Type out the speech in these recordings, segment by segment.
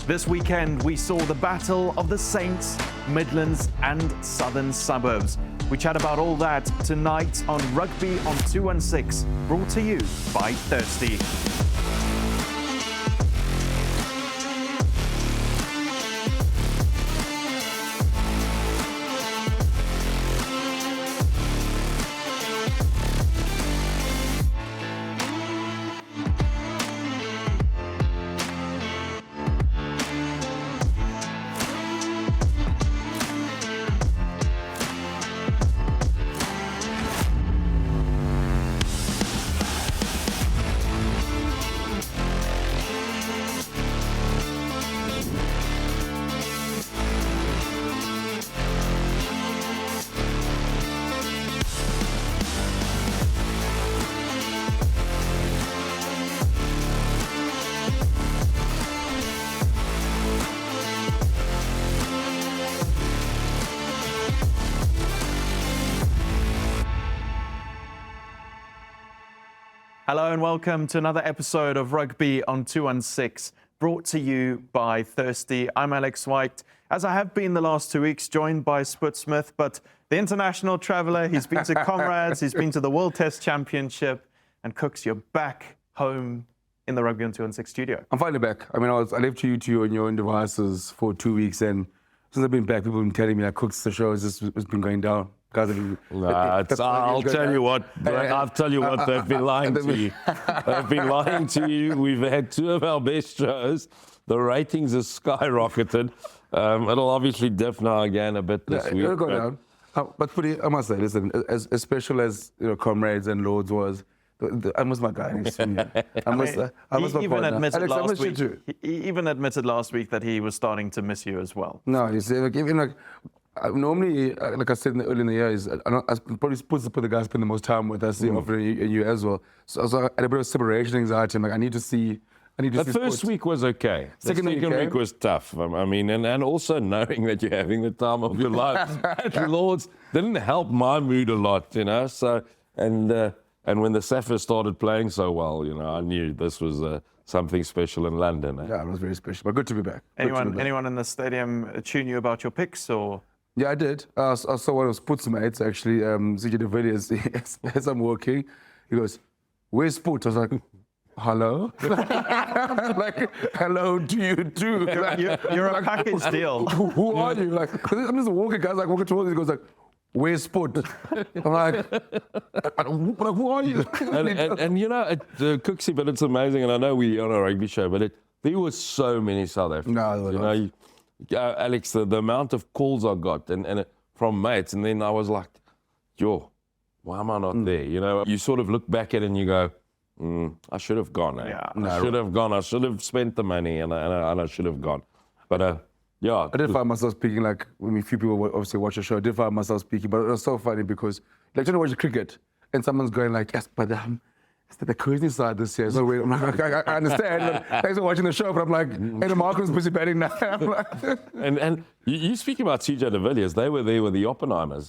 This weekend, we saw the battle of the Saints, Midlands and Southern Suburbs. We chat about all that tonight on Rugby on 216, brought to you by Thirsty. Hello and welcome to another episode of Rugby on 216, brought to you by Thirsty. I'm Alex White, as I have been the last 2 weeks, joined by Sput Smith, but the international traveller, he's been to Comrades, he's been to the World Test Championship, and Cooks, you're back home in the Rugby on 216 studio. I'm finally back. I mean, I left you to your own devices for 2 weeks, and since I've been back, people have been telling me that Cooks, the show has been going down. I'll tell you what, they've been lying to you. They've been lying to you. We've had two of our best shows. The ratings have skyrocketed. It'll obviously dip now again a bit this week. It'll go down. But I must say, listen, as special as Comrades and Lords was, I miss my guy. He even admitted last week that he was starting to miss you as well. No, you see, normally, like I said early in the year, I probably supposed to put the guys spend the most time with us, and you as well. So I had a bit of separation anxiety. I'm like, I need to see. The first week was okay. The second week was tough. I mean, and also knowing that you're having the time of your life. Lords didn't help my mood a lot, you know. So and when the Saffers started playing so well, you know, I knew this was something special in London. Yeah, it was very special. But good to be back. Anyone in the stadium tune you about your picks or? Yeah, I did. I saw one of Sput's mates, actually, CJ de Villiers, as I'm walking. He goes, "Where's Sput?" I was like, "Hello?" Like, hello to you too. You're a package deal. Who are you? Like, I'm just walking, guys, like walking towards me. He goes like, "Where's Sput?" I'm like, who are you? and you know, Cooksy, but it's amazing, and I know we're on a rugby show, but there were so many South Africans. No, you know, Alex, the amount of calls I got and from mates, and then I was like, yo, why am I not there? You know, you sort of look back at it and you go, I should have gone. I should have gone. I should have spent the money, and I should have gone. But yeah. I did find myself speaking, like, when a few people obviously watch the show, I did find myself speaking, but it was so funny because, like, trying to watch the cricket, and someone's going like, yes, but it's the crazy side this year. So I'm like, I understand. Thanks for watching the show, but I'm like, hey, the Markham's busy batting now. and you speak about CJ de Villiers. They were there with the Oppenheimers.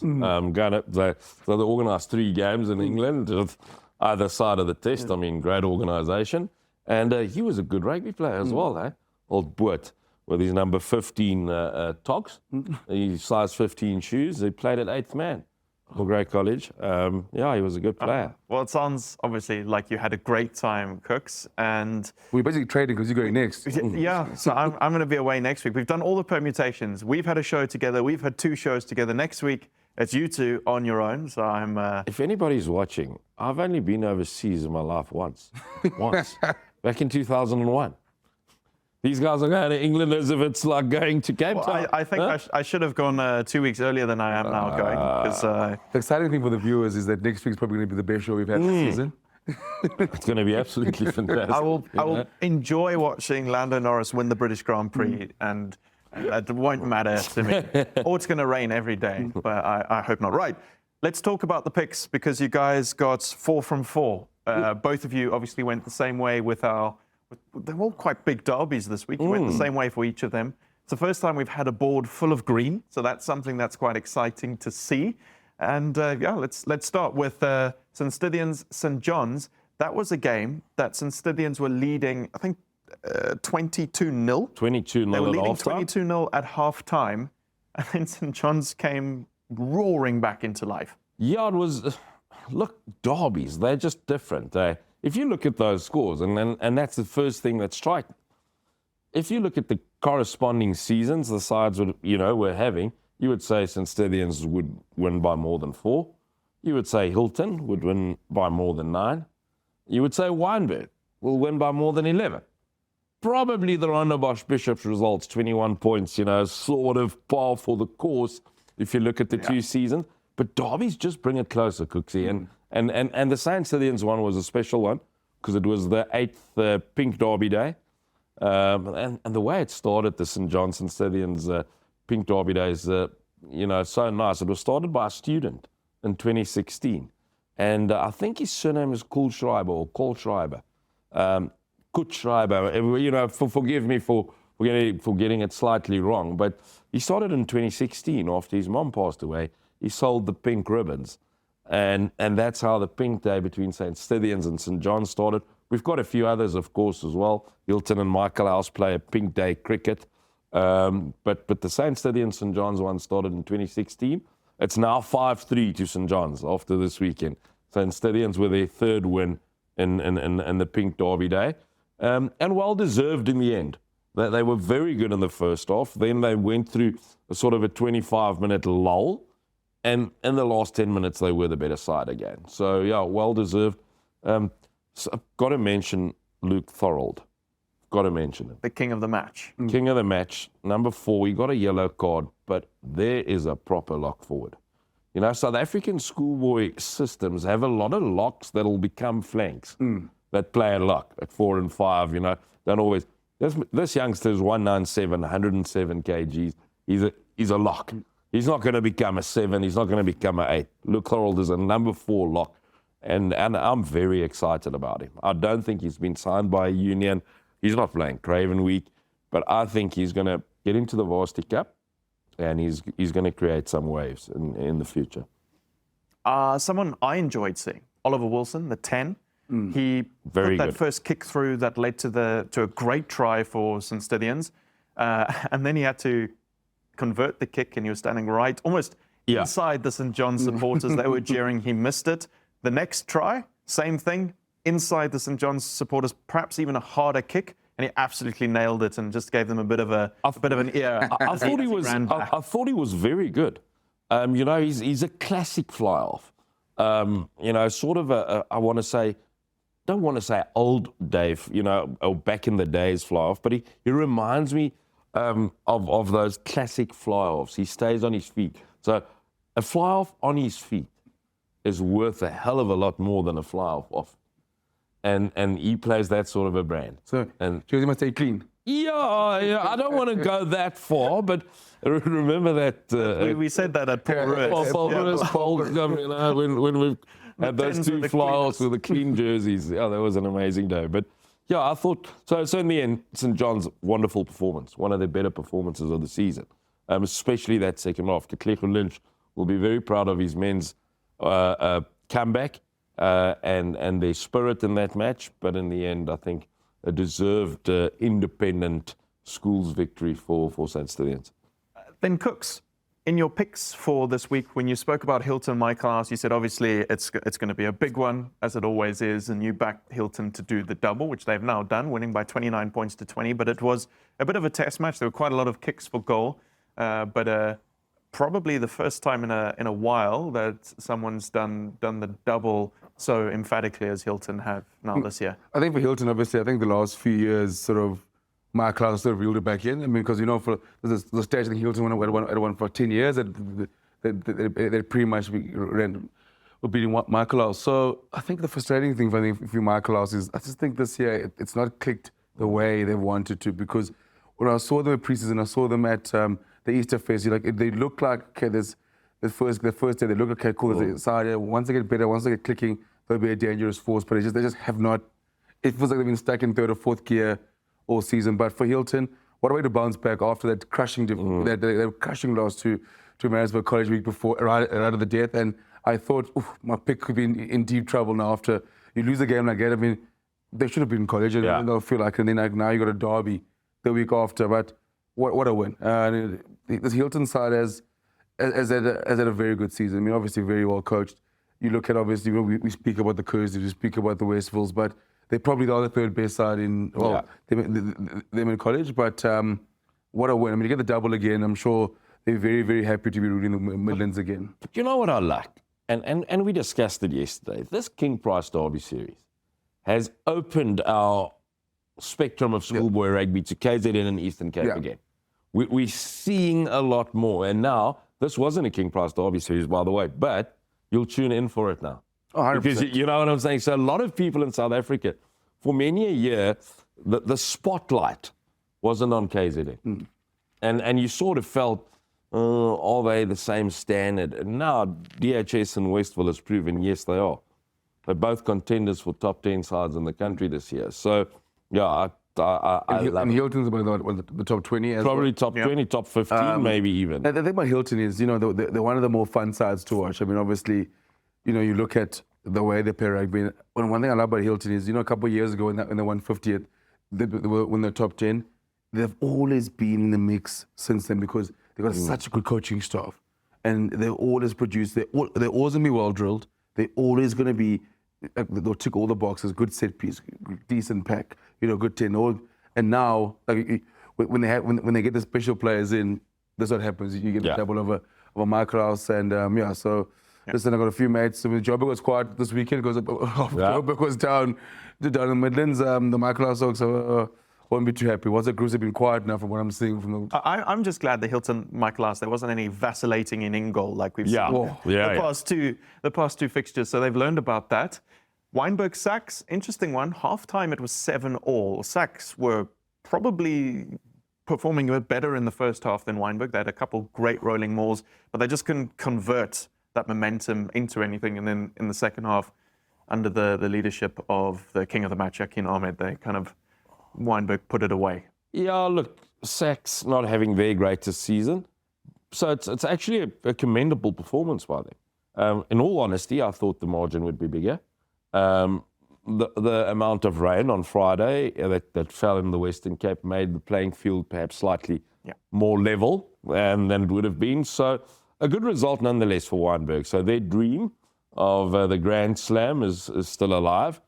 Going up, so they organised 3 games in England with either side of the test. I mean, great organisation. And he was a good rugby player as well, eh? Old Boot with his number 15 togs, his size 15 shoes. He played at 8th man. For Grey College. Yeah, he was a good player. Well, it sounds obviously like you had a great time, Cooks, and we're basically trading because you're going next. Yeah, so I'm going to be away next week. We've done all the permutations. We've had a show together. We've had 2 shows together. Next week, it's you two on your own. So I'm. If anybody's watching, I've only been overseas in my life once, back in 2001. These guys are going to England as if it's like going to Cape Town. I think I should have gone 2 weeks earlier than I am now going. The exciting thing for the viewers is that next week's probably going to be the best show we've had this season. It's going to be absolutely fantastic. I will enjoy watching Lando Norris win the British Grand Prix, and it won't matter to me. Or it's going to rain every day, but I hope not. Right, let's talk about the picks, because you guys got 4 from 4. Both of you obviously went the same way with our... They're all quite big derbies this week. You went the same way for each of them. It's the first time we've had a board full of green, so that's something that's quite exciting to see. And yeah, let's start with St Stithians, St John's. That was a game that St Stithians were leading, I think, 22-0. 22-0 They were at leading halftime. 22-0 at half-time, and then St John's came roaring back into life. Yeah, it was. Look, derbies, they're just different. If you look at those scores, and that's the first thing that's striking. If you look at the corresponding seasons the sides were having, you would say St Stithians would win by more than 4. You would say Hilton would win by more than 9. You would say Wynberg will win by more than 11. Probably the Rondebosch Bishops results, 21 points, sort of par for the course if you look at the 2 seasons. But derbies just bring it closer, Cooksey. And the St Stithians one was a special one because it was the 8th Pink Derby Day. And the way it started, the St John's and Stithians Pink Derby Day is, so nice. It was started by a student in 2016. And I think his surname is Kohlschreiber. Kutschreiber. Forgive me for getting it slightly wrong. But he started in 2016 after his mom passed away. He sold the pink ribbons. And that's how the Pink Day between St Stithians and St John's started. We've got a few others, of course, as well. Hilton and Michael House play a Pink Day cricket. But the St Stithians St John's one started in 2016. It's now 5-3 to St John's after this weekend. St Stithians with their 3rd win in the Pink Derby Day. And well deserved in the end. They were very good in the first half. Then they went through a sort of a 25-minute lull. And in the last 10 minutes, they were the better side again. So, yeah, well deserved. So I've got to mention Luke Thorold. Got to mention him. The king of the match. King of the match. Number 4, he got a yellow card, but there is a proper lock forward. South African schoolboy systems have a lot of locks that'll become flanks that play a lock at 4 and 5, don't always. This youngster is 197, 107 kgs. He's a lock. He's not going to become a 7. He's not going to become an 8. Luke Thorold is a number 4 lock, and I'm very excited about him. I don't think he's been signed by a union. He's not playing Craven Week, but I think he's going to get into the Varsity Cup, and he's going to create some waves in the future. Someone I enjoyed seeing, Oliver Wilson, the 10. He Very put that good. first kick through that led to a great try for St Stithians, and then he had to convert the kick, and he was standing right, almost inside the St John's supporters. They were cheering. He missed it. The next try, same thing, inside the St John's supporters, perhaps even a harder kick, and he absolutely nailed it and just gave them a bit of an ear. I thought he was very good. He's a classic fly-off. Sort of I want to say, don't want to say old Dave, or back in the days fly-off, but he reminds me of those classic fly-offs. He stays on his feet. So a fly-off on his feet is worth a hell of a lot more than a fly-off off. And he plays that sort of a brand. So, and Josie must stay clean. Yeah, I don't want to go that far, but remember that... we said that at Paul Ruiz. When we had those tens 2 with the fly-offs cleaners. with the clean jerseys. Yeah, that was an amazing day. But yeah, I thought... So in the end, St John's, wonderful performance. One of their better performances of the season. Especially that second half. Katlego Lynch will be very proud of his men's comeback and their spirit in that match. But in the end, I think a deserved independent schools victory for St Stithians. Then Cooks, in your picks for this week, when you spoke about Hilton, Michael House, you said obviously it's going to be a big one, as it always is, and you backed Hilton to do the double, which they've now done, winning by 29 points to 20. But it was a bit of a test match. There were quite a lot of kicks for goal, but probably the first time in a while that someone's done the double so emphatically as Hilton have now this year. I think for Hilton, obviously, I think the last few years sort of my class sort of reeled it back in. I mean, because, for the stage I think Hilton won for 10 years, they pretty much were beating Michael House. So I think the frustrating thing for you, Michael House, is I just think this year it's not clicked the way they wanted to, because when I saw them at preseason, I saw them at the Easter Fest, they look like, okay, the first day, they look okay, cool. Once they get better, once they get clicking, they'll be a dangerous force. But they just have not. It feels like they've been stuck in 3rd or 4th gear all season. But for Hilton, what a way to bounce back after that crushing, that crushing loss to Maritzburg College week before, right of the death. And I thought, my pick could be in deep trouble now after you lose a game like that. I mean, they should have been in college, and Yeah. they'll feel like, and then like, now you got a derby the week after. But what a win! This Hilton side has had a very good season. I mean, obviously very well coached. You look at obviously we speak about the Curses, we speak about the Westvilles, but they're probably the other third best side in them in college. But what a win! I mean, you get the double again. I'm sure they're very, very happy to be rooting the Midlands again. But you know what I like? And we discussed it yesterday. This King Price Derby series has opened our spectrum of schoolboy rugby to KZN and Eastern Cape again. We're seeing a lot more. And now, this wasn't a King Price Derby series, by the way, but you'll tune in for it now. Oh, 100%. Because you know what I'm saying? So a lot of people in South Africa, for many a year, the spotlight wasn't on KZN. And you sort of felt, are they the same standard? And now DHS and Westville has proven, yes, they are. They're both contenders for top 10 sides in the country this year. So, yeah, I love And it. Hilton's about the top 20 as Probably well. top 20, top 15, maybe even. The thing about Hilton is, you know, they're one of the more fun sides to watch. I mean, obviously, you know, you look at the way they play rugby. One thing I love about Hilton is, you know, a couple of years ago when they won 50th, when they're top 10, they've always been in the mix since then because they've got such a good coaching staff. And they're always produced. They're always going to be well drilled. They're always going to be, they'll tick all the boxes, good set piece, decent pack, you know, good 10. And now, like, when they get the special players in, that's what happens. You get the double of a Michael House. And so listen, I got a few mates. I mean, Joburg was quiet this weekend because Joburg was down in the Midlands. The Michael House Oaks won't be too happy. The groups have been quiet now from what I'm seeing from the... I'm just glad the Hilton Michael House, there wasn't any vacillating in goal like we've seen the past two fixtures. So they've learned about that. Wynberg Sacks, interesting one. Half-time it was 7-all. Sacks were probably performing a bit better in the first half than Wynberg. They had a couple great rolling mauls, but they just couldn't convert that momentum into anything. And then in the second half, under the leadership of the king of the match, Akin Ahmed, they kind of, Wynberg put it away. Yeah, look, Sacks not having their greatest season. So it's actually a commendable performance by them. In all honesty, I thought the margin would be bigger. The amount of rain on Friday that fell in the Western Cape made the playing field perhaps slightly more level than it would have been. So a good result nonetheless for Wynberg. So their dream of the Grand Slam is still alive.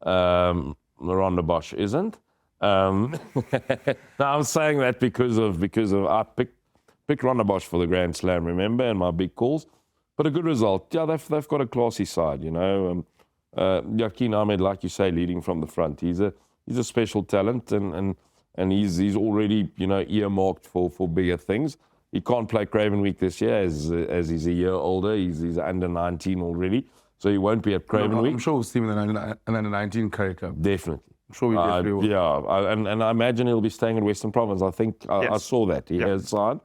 Miranda Bosch isn't. Now I'm saying that because of I picked Ronda Bosch for the Grand Slam, remember, and my big calls. But a good result. Yeah, they've got a classy side, you know. Akin Ahmed, like you say, leading from the front. He's a special talent, and he's already, you know, earmarked for bigger things. He can't play Craven Week this year as he's a year older. He's under 19 already, so he won't be at Craven Week. I'm sure we'll see him in the under 19 Currie Cup. Definitely. I'm sure we definitely will. Yeah, and I imagine he'll be staying in Western Province. I think I saw that. He has signed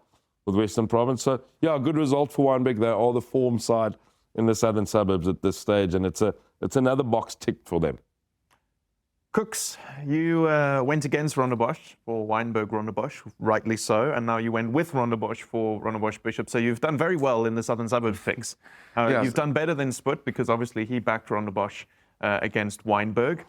with Western Province. So, yeah, a good result for Wynberg. They are the form side in the southern suburbs at this stage, and it's another box ticked for them. Cooks, you went against Ronda Bosch for Wynberg Ronda Bosch, rightly so, and now you went with Ronda Bosch for Ronda Bosch Bishop. So you've done very well in the southern suburbs picks. You've done better than Sput because obviously he backed Ronda Bosch against Wynberg.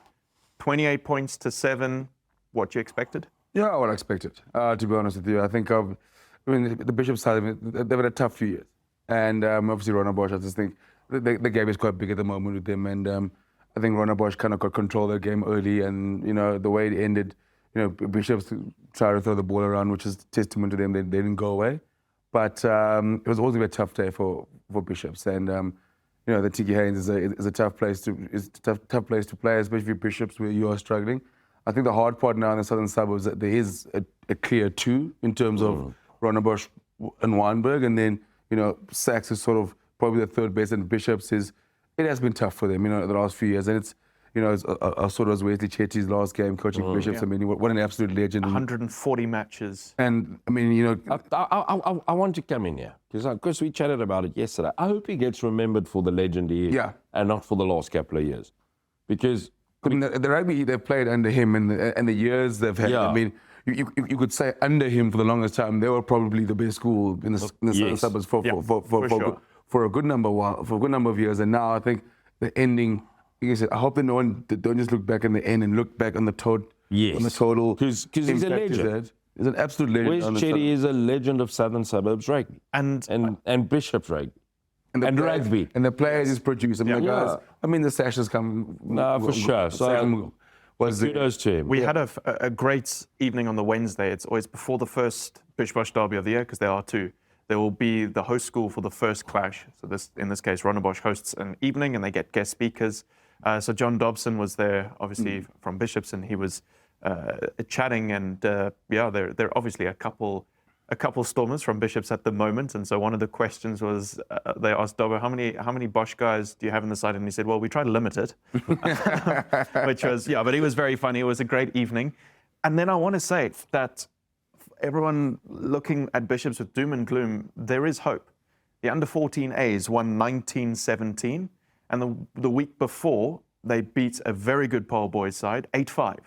28 points to 7. What you expected? Yeah, what I expected. To be honest with you, I think the Bishop side, they've had a tough few years, and obviously Ronda Bosch. I just think the game is quite big at the moment with them, and I think Ronda Bosch kind of got control of the game early, and you know the way it ended, you know, Bishops tried to throw the ball around, which is testament to them. They didn't go away, but it was always a tough day for Bishops, and you know the Tiki Haynes is a tough place to play, especially for Bishops where you are struggling. I think the hard part now in the southern suburbs that there is a clear two in terms of Ronda Bosch and Wynberg, and then you know Sachs is sort of probably the third best, and Bishops it has been tough for them, you know, the last few years, and it's, you know, I saw it as Wesley Chetty's last game coaching Bishops. I mean, what an absolute legend. 140 matches. And I mean, you know, I want to come in here because we chatted about it yesterday. I hope he gets remembered for the legend he is, and not for the last couple of years, because I mean, the rugby they've played under him and the years they've had. I mean, you could say under him for the longest time they were probably the best school in the suburbs for a good number of years, and now I think the ending like I said, I hope that no one don't just look back in the end and look back on the total. Yes. On the total. Because he's a impact legend. that. He's an absolute legend. Wes on the Chetty southern- is a legend of Southern Suburbs rugby and Bishop's rugby the and players- rugby. And the players he's produced. I mean, the Yeah. guys, I mean, the sashes come. No, for sure. So, was the, kudos to him. We had a great evening on the Wednesday. It's always before the first Bish Bosh derby of the year, because there are two. There will be the host school for the first clash. So in this case, Rondebosch hosts an evening, and they get guest speakers. So John Dobson was there, obviously from Bishops, and he was chatting. And there are obviously a couple Stormers from Bishops at the moment. And so one of the questions was, they asked Dobbo, how many Bosch guys do you have in the side? And he said, well, we try to limit it, which was, but he was very funny. It was a great evening. And then I want to say that everyone looking at Bishops with doom and gloom, there is hope. The under-14As won 19-17, and the week before, they beat a very good Paul Boys side, 8-5.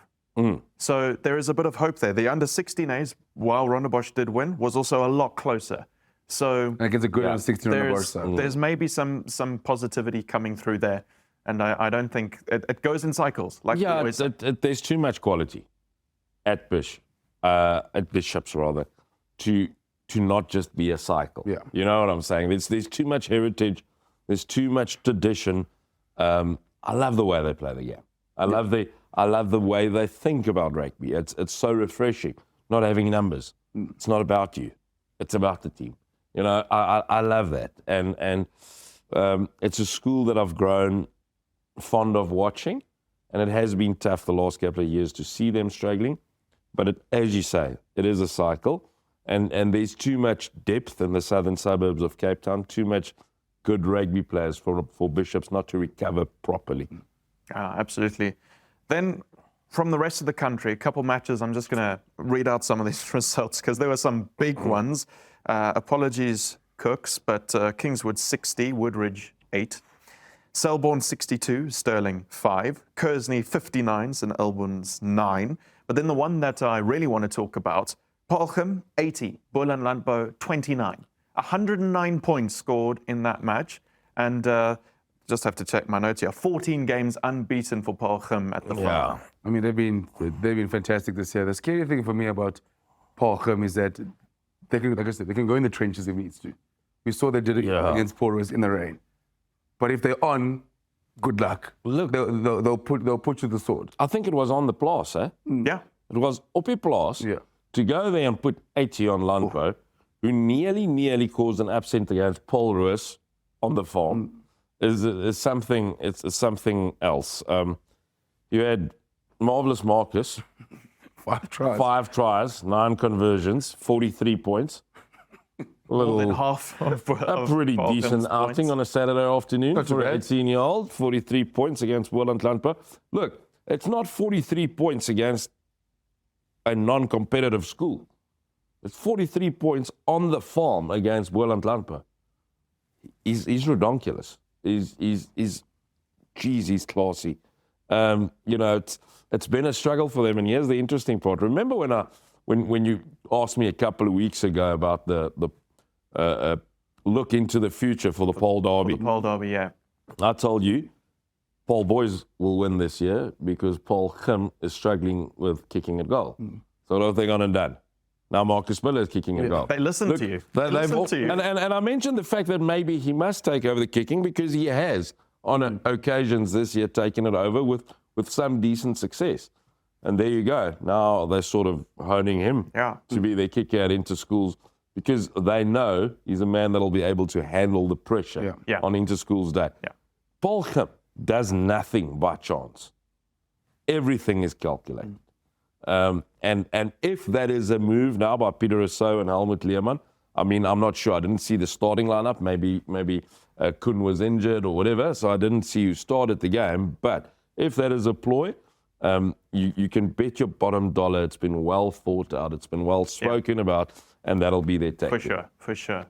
So there is a bit of hope there. The under-16As, while Rondebosch did win, was also a lot closer. So and against a good 16 on the Bosch side. there's maybe some positivity coming through there, and I don't think it goes in cycles. Like we always say. There's too much quality at Bishops rather, to not just be a cycle. Yeah. You know what I'm saying? There's too much heritage. There's too much tradition. I love the way they play the game. I love the way they think about rugby. It's so refreshing. Not having numbers. It's not about you. It's about the team. You know, I love that. And it's a school that I've grown fond of watching, and it has been tough the last couple of years to see them struggling. But as you say, it is a cycle, and there's too much depth in the southern suburbs of Cape Town, too much good rugby players for Bishops not to recover properly. Absolutely. Then from the rest of the country, a couple matches, I'm just going to read out some of these results because there were some big ones. Apologies, Cooks, but Kingswood 60, Woodridge 8. Selborne 62, Stirling 5. Kersney 59, St Albans 9. But then the one that I really want to talk about, Polcham 80, Bull and Landbou 29. 109 points scored in that match. And just have to check my notes here. 14 games unbeaten for Polcham at the front. I mean, they've been fantastic this year. The scary thing for me about Polcham is that they can, like I said, they can go in the trenches if needs to. We saw they did it against Porus in the rain. But if they're on, good luck. Look, they'll put you to the sword. I think it was on the plaas, eh? Yeah. It was op die plaas to go there and put 80 on Landbou, who nearly caused an upset against Paul Roos on the farm. Is something. It's something else. You had marvelous Marcus, 5 tries, 9 conversions, 43 points. More than half of A pretty Polcham's decent outing points. on a Saturday afternoon Not too for an bad. 18-year-old. 43 points against Boland Landbou. Look, it's not 43 points against a non-competitive school. It's 43 points on the farm against Boland Landbou. He's redonkulous. He's classy. You know, it's been a struggle for them. And here's the interesting part. Remember when you asked me a couple of weeks ago about the look into the future for the Paul Derby? The Paul Derby, yeah. I told you, Paul Boys will win this year because Paul Gim is struggling with kicking at goal. So what have they gone and done? Now Marcus Miller is kicking at goal. They listen to you. They Listen to you. And I mentioned the fact that maybe he must take over the kicking because he has, on occasions this year, taken it over with some decent success. And there you go. Now they're sort of honing him to be their kicker out into schools because they know he's a man that'll be able to handle the pressure on inter-schools day. Yeah. Paul Gim does nothing by chance. Everything is calculated. And if that is a move now by Peter Rousseau and Helmut Leerman, I mean, I'm not sure. I didn't see the starting lineup. Maybe Kuhn was injured or whatever, so I didn't see who started the game. But if that is a ploy, you can bet your bottom dollar it's been well thought out, it's been well spoken about, and that'll be their tactic. For sure.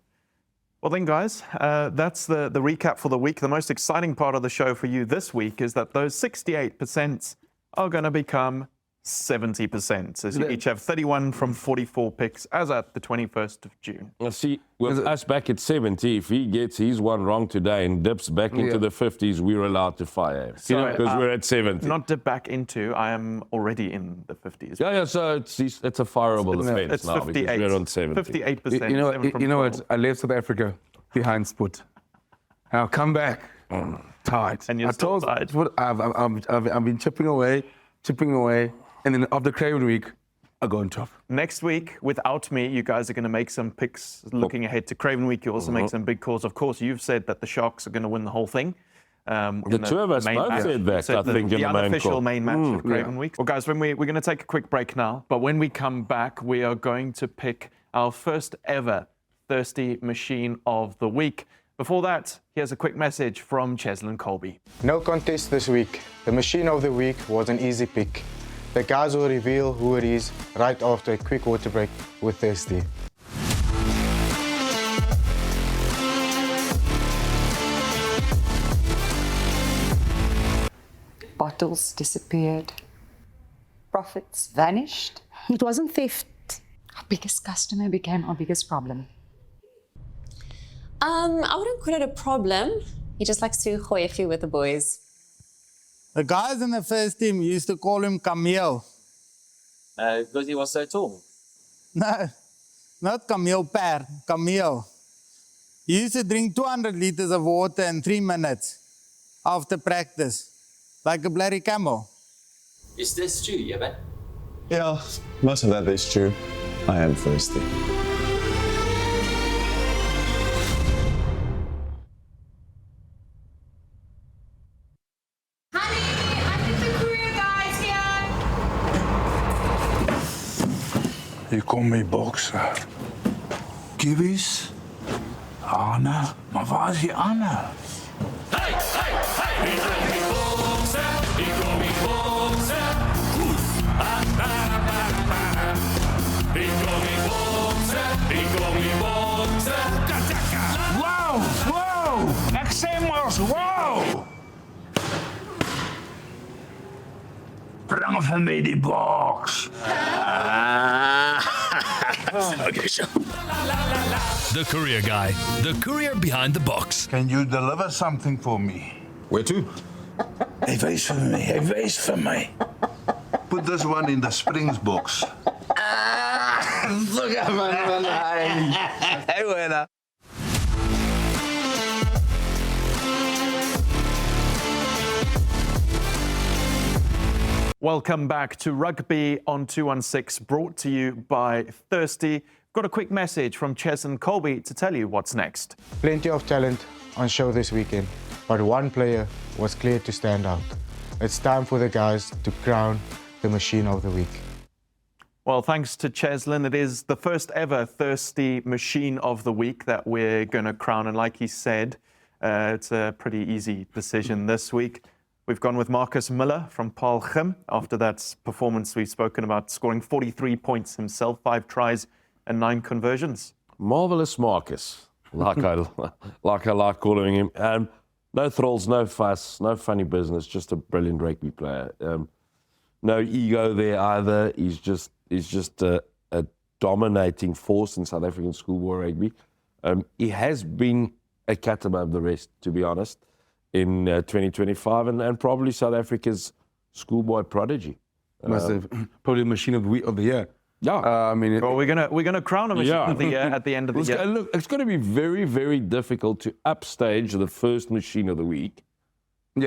Well then, guys, that's the recap for the week. The most exciting part of the show for you this week is that those 68% are going to become 70%. So you each have 31 from 44 picks as at the 21st of June. Well, see, with us back at 70, if he gets his one wrong today and dips back into the 50s, we're allowed to fire him. Sorry, Because we're at 70. Not dip back into, I am already in the 50s. Yeah, so it's a fireable offence It's now 58. because we're on 70. 58%. You know, seven from you know 12. what? I left South Africa behind Sport. I'll come back tight. And you're still tight. Sport, I've been chipping away, and then after Craven Week, I go on top. Next week, without me, you guys are going to make some picks looking ahead to Craven Week. You also make some big calls. Of course, you've said that the Sharks are going to win the whole thing. The two of us main both match. said that, I think, in the the main unofficial call. main match of Craven Week. Well, guys, we're going to take a quick break now. But when we come back, we are going to pick our first ever Thirsty Machine of the Week. Before that, here's a quick message from Cheslin Colby. No contest this week. The Machine of the Week was an easy pick. The guys will reveal who it is right after a quick water break with Thirsty. Bottles disappeared. Profits vanished. It wasn't theft. Our biggest customer became our biggest problem. I wouldn't call it a problem. He just likes to gooi a few with the boys. The guys in the first team used to call him Camille. Because he was so tall. No, not Camille Per, Camille. He used to drink 200 liters of water in 3 minutes after practice, like a bloody camel. Is this true, Evan? Yeah, most of that is true. I am thirsty. Je komt mee boksen. Kibbies? Anne? Maar waar is die Anne? Hey, hey, hey! Ik kom niet boksen, ik kom niet boksen. Goed. Ik kom niet boksen, ik kom niet boksen. Wow, wow! Exemos, wow! Breng van mij die box. Okay, so. The Courier Guy. The courier behind the box. Can you deliver something for me? Where to? Hij wees van mij, hij wees van mij. Put this one in the Springs box. Look at man. Hey, winner. Welcome back to Rugby on 216, brought to you by Thirsty. Got a quick message from Cheslin Colby to tell you what's next. Plenty of talent on show this weekend, but one player was clear to stand out. It's time for the guys to crown the Machine of the Week. Well, thanks to Cheslin, it is the first ever Thirsty Machine of the Week that we're going to crown. And like he said, it's a pretty easy decision this week. We've gone with Marcus Miller from Paul Gym after that performance we've spoken about, scoring 43 points himself, 5 tries and 9 conversions. Marvellous Marcus, like I like calling him. No thrills, no fuss, no funny business, just a brilliant rugby player. No ego there either. He's just a dominating force in South African schoolboy rugby. He has been a cat above the rest, to be honest, in 2025, and probably South Africa's schoolboy prodigy. Probably Machine of the Year. Yeah, I mean, well, we're gonna crown a Machine of the Year at the end of the year. Look, it's going to be very, very difficult to upstage the first Machine of the Week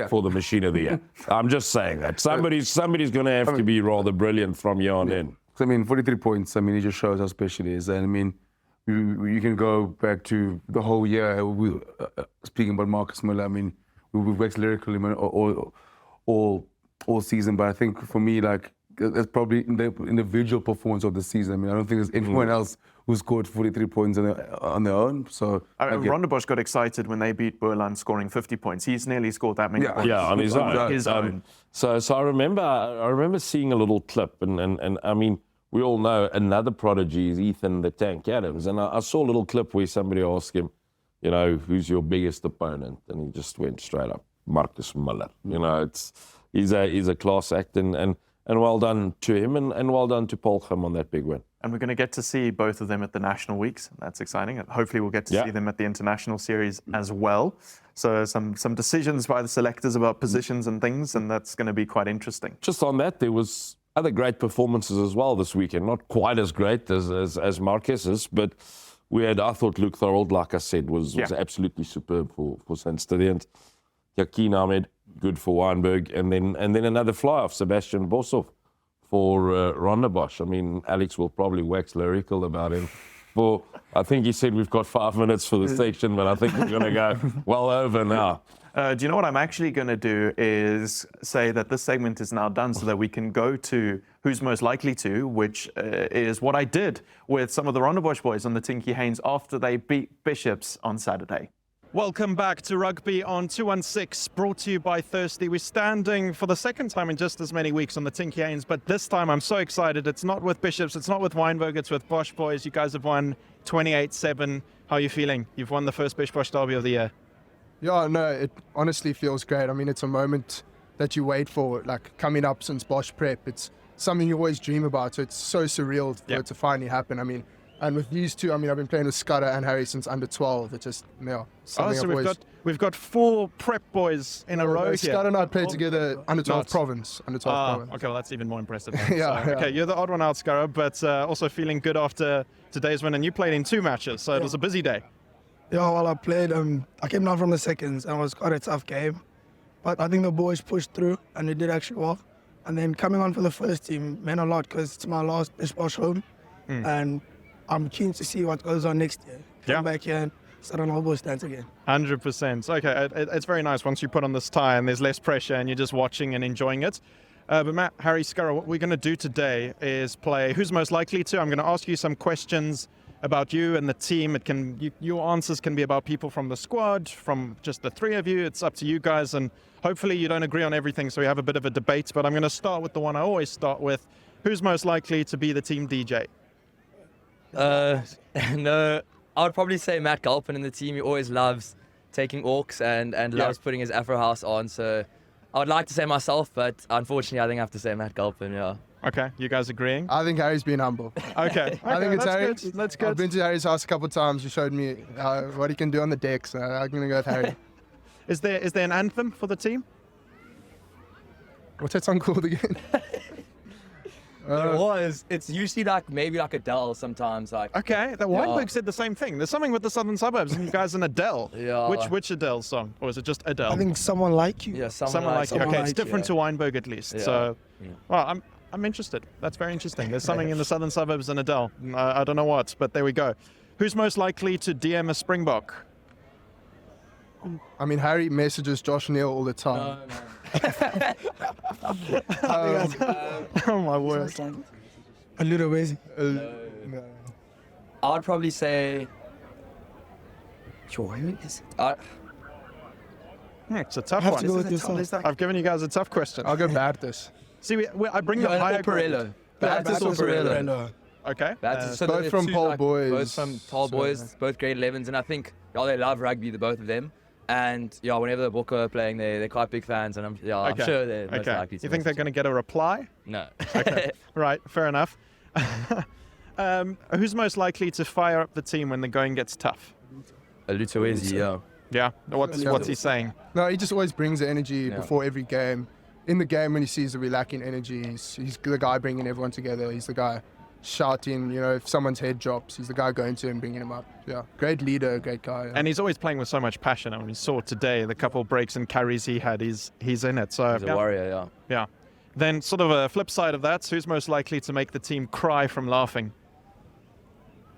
for the Machine of the Year. I'm just saying that somebody's going to have to be rather brilliant from here on in. I mean, 43 points. I mean, it just shows how special it is. And I mean, you can go back to the whole year. Speaking about Marcus Miller, I mean, we've waxed lyrical all season, but I think for me, like, that's probably the individual performance of the season. I mean, I don't think there's anyone else who scored 43 points on their own. So Rondebosch got excited when they beat Boerland, scoring 50 points. He's nearly scored that many points. Yeah, on his own. So I remember seeing a little clip, and I mean, we all know another prodigy is Ethan the Tank Adams, and I saw a little clip where somebody asked him, you know, who's your biggest opponent, and he just went straight up, Marcus Miller. You know, he's a class act, and And well done to him, and well done to Polcham on that big win. And we're going to get to see both of them at the national weeks. That's exciting. And hopefully we'll get to see them at the international series as well. So some decisions by the selectors about positions and things, and that's going to be quite interesting. Just on that, there was other great performances as well this weekend. Not quite as great as Marquez's, but I thought Luke Thorold, like I said, was absolutely superb for St. Stithians. Yakin Ahmed, good for Weinberg, and then another fly-off, Sebastian Boshoff for Rondebosch. I mean, Alex will probably wax lyrical about him. I think he said we've got 5 minutes for the section, but I think we're going to go well over now. Do you know what I'm actually going to do is say that this segment is now done so that we can go to Who's Most Likely To, which is what I did with some of the Rondebosch boys on the Tinky Haynes after they beat Bishops on Saturday. Welcome back to Rugby on 216, brought to you by Thirsty. We're standing for the second time in just as many weeks on the Tinky Haynes, but this time I'm so excited. It's not with Bishops, it's not with Weinberg, it's with Bosch boys. You guys have won 28-7. How are you feeling? You've won the first Bish-Bosch derby of the year. Yeah, no, it honestly feels great. I mean, it's a moment that you wait for, like coming up since Bosch Prep. It's something you always dream about, so it's so surreal for it to finally happen. I mean, and with these two, I mean, I've been playing with Scudder and Harry since under 12. It's just, something we've got 4 prep boys in a row here. Scudder and I played together under 12 province. Under 12 province. Okay, well, that's even more impressive. Yeah. Okay, you're the odd one out, Scudder, but also feeling good after today's win. And you played in 2 matches, so it was a busy day. Yeah, well, I played, I came down from the seconds, and it was quite a tough game. But I think the boys pushed through, and they did actually well. And then coming on for the first team meant a lot, because it's my last Bish-Bosch home. And I'm keen to see what goes on next year. Come back here and start on all boys stands again. 100%. Okay, it's very nice once you put on this tie and there's less pressure and you're just watching and enjoying it. But Matt, Harry, Scurra, what we're going to do today is play Who's Most Likely To. I'm going to ask you some questions about you and the team. Your answers can be about people from the squad, from just the 3 of you. It's up to you guys, and hopefully you don't agree on everything, so we have a bit of a debate. But I'm going to start with the one I always start with. Who's most likely to be the team DJ? No, I would probably say Matt Gulpin in the team. He always loves taking orcs and loves putting his Afro house on. So I would like to say myself, but unfortunately I think I have to say Matt Gulpin, yeah. Okay, you guys agreeing? I think Harry's been humble. Okay. I think it's Harry. That's good. I've been to Harry's house a couple of times. He showed me what he can do on the deck, so I'm going to go with Harry. Is there an anthem for the team? What's that song called again? It's usually maybe like Adele sometimes. Okay, the Weinberg said the same thing. There's something with the Southern Suburbs and you guys in Adele. Yeah. Which Adele song? Or is it just Adele? I think Someone Like You. Yeah, Someone like you. Okay, it's different to Weinberg at least. Yeah. So, well, I'm interested. That's very interesting. There's something in the Southern Suburbs and Adele. I don't know what, but there we go. Who's most likely to DM a Springbok? I mean, Harry messages Josh Neal all the time. No. Oh my word. A little busy. No. I would probably say... It's a tough Have one. to go with yourself. I've given you guys a tough question. I'll go Baptist. See, I bring the higher Perillo. Baptist or Perillo. Okay. So both they're from two, Paul Boys. Both from Paul Boys, both grade 11s, and I think they love rugby, the both of them. And whenever the Bokke are playing, they're quite big fans, and I'm sure they're most likely to. You think they're going to get a reply? No. Okay. Right, fair enough. Who's most likely to fire up the team when the going gets tough? Lutoezi, yeah. Yeah. What's he saying? No, he just always brings the energy before every game. In the game, when he sees that we're lacking energy, he's the guy bringing everyone together. He's the guy shouting, if someone's head drops, he's the guy going to him, bringing him up. Yeah, great leader, great guy. Yeah. And he's always playing with so much passion. I mean, we saw today the couple of breaks and carries he had. He's in it. So he's a warrior, yeah. Yeah. Then sort of a flip side of that, who's most likely to make the team cry from laughing?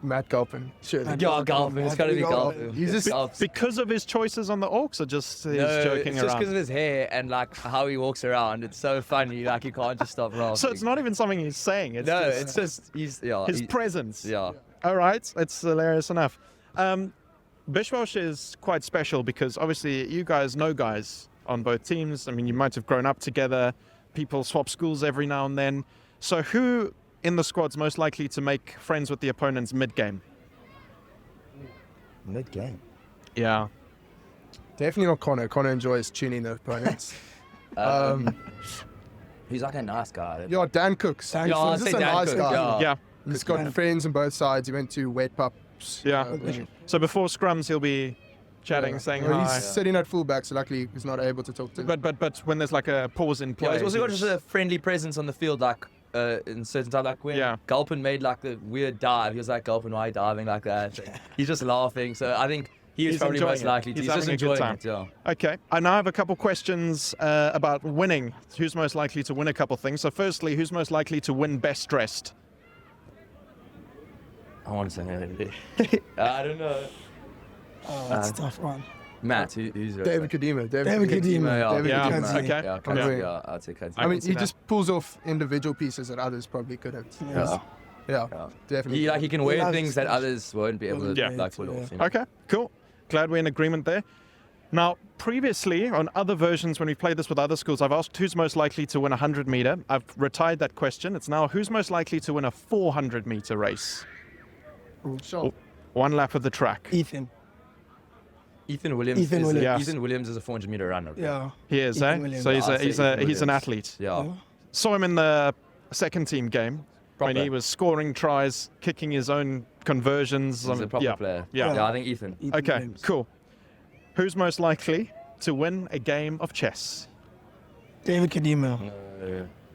Matt Gulpin. Sure. Yeah, Gulpin. It's got to be Gulpin. He's just because of his choices on the Orcs, or just he's joking it's just around? because of his hair and how he walks around. It's so funny. You can't just stop laughing. So it's not even something he's saying. It's just his presence. Yeah. All right, it's hilarious enough. Bish-Bosch is quite special because obviously you guys know guys on both teams. I mean, you might have grown up together. People swap schools every now and then. So who in the squad's most likely to make friends with the opponents mid-game? Mid-game? Yeah. Definitely not Connor. Connor enjoys tuning the opponents. He's like a nice guy. Yeah, Dan Cooks. Yeah, He's I'd just say a Dan nice Cooks, guy. Yeah. He's got friends on both sides. He went to Wet Pups. Yeah. So before scrums, he'll be chatting, saying Well, hi. he's sitting at fullback, so luckily he's not able to talk to him. But when there's like a pause in play, Yeah, he's also got just a friendly presence on the field, like in certain times, like when Gulpin made like the weird dive. He was like, "Gulpin, why are you diving like that?" He's just laughing. So I think he's probably enjoying most it. likely to. He's He's just having a good enjoying time. it. Yeah. Okay, I now have a couple questions about winning. Who's most likely to win a couple things? So firstly, who's most likely to win best dressed? I want to say I don't know. That's a tough one. Matt, who's David Kadima. David Kadima. David Yeah, Kadima. okay. Yeah, Yeah. yeah, I'd say Kadima. I mean, see he that. just pulls off individual pieces that others probably couldn't. Yeah, definitely. He can wear loves things that stage. others won't be able to Yeah. like pull off. You know? Okay, cool. Glad we're in agreement there. Now, previously, on other versions, when we've played this with other schools, I've asked who's most likely to win a 100-meter. I've retired that question. It's now who's most likely to win a 400-meter race. Sure. One lap of the track. Ethan. Ethan Williams. Ethan Williams. Yes. Ethan Williams is a 400-meter runner. Yeah. He is, Ethan eh? Williams. So he's I'd say Ethan an Williams. athlete. Yeah. Saw him in the second team game when Proper. he was scoring tries, kicking his own conversions. He's a proper player. Yeah. Yeah, I think Ethan. Okay, Williams. cool. Who's most likely to win a game of chess? David Kadima.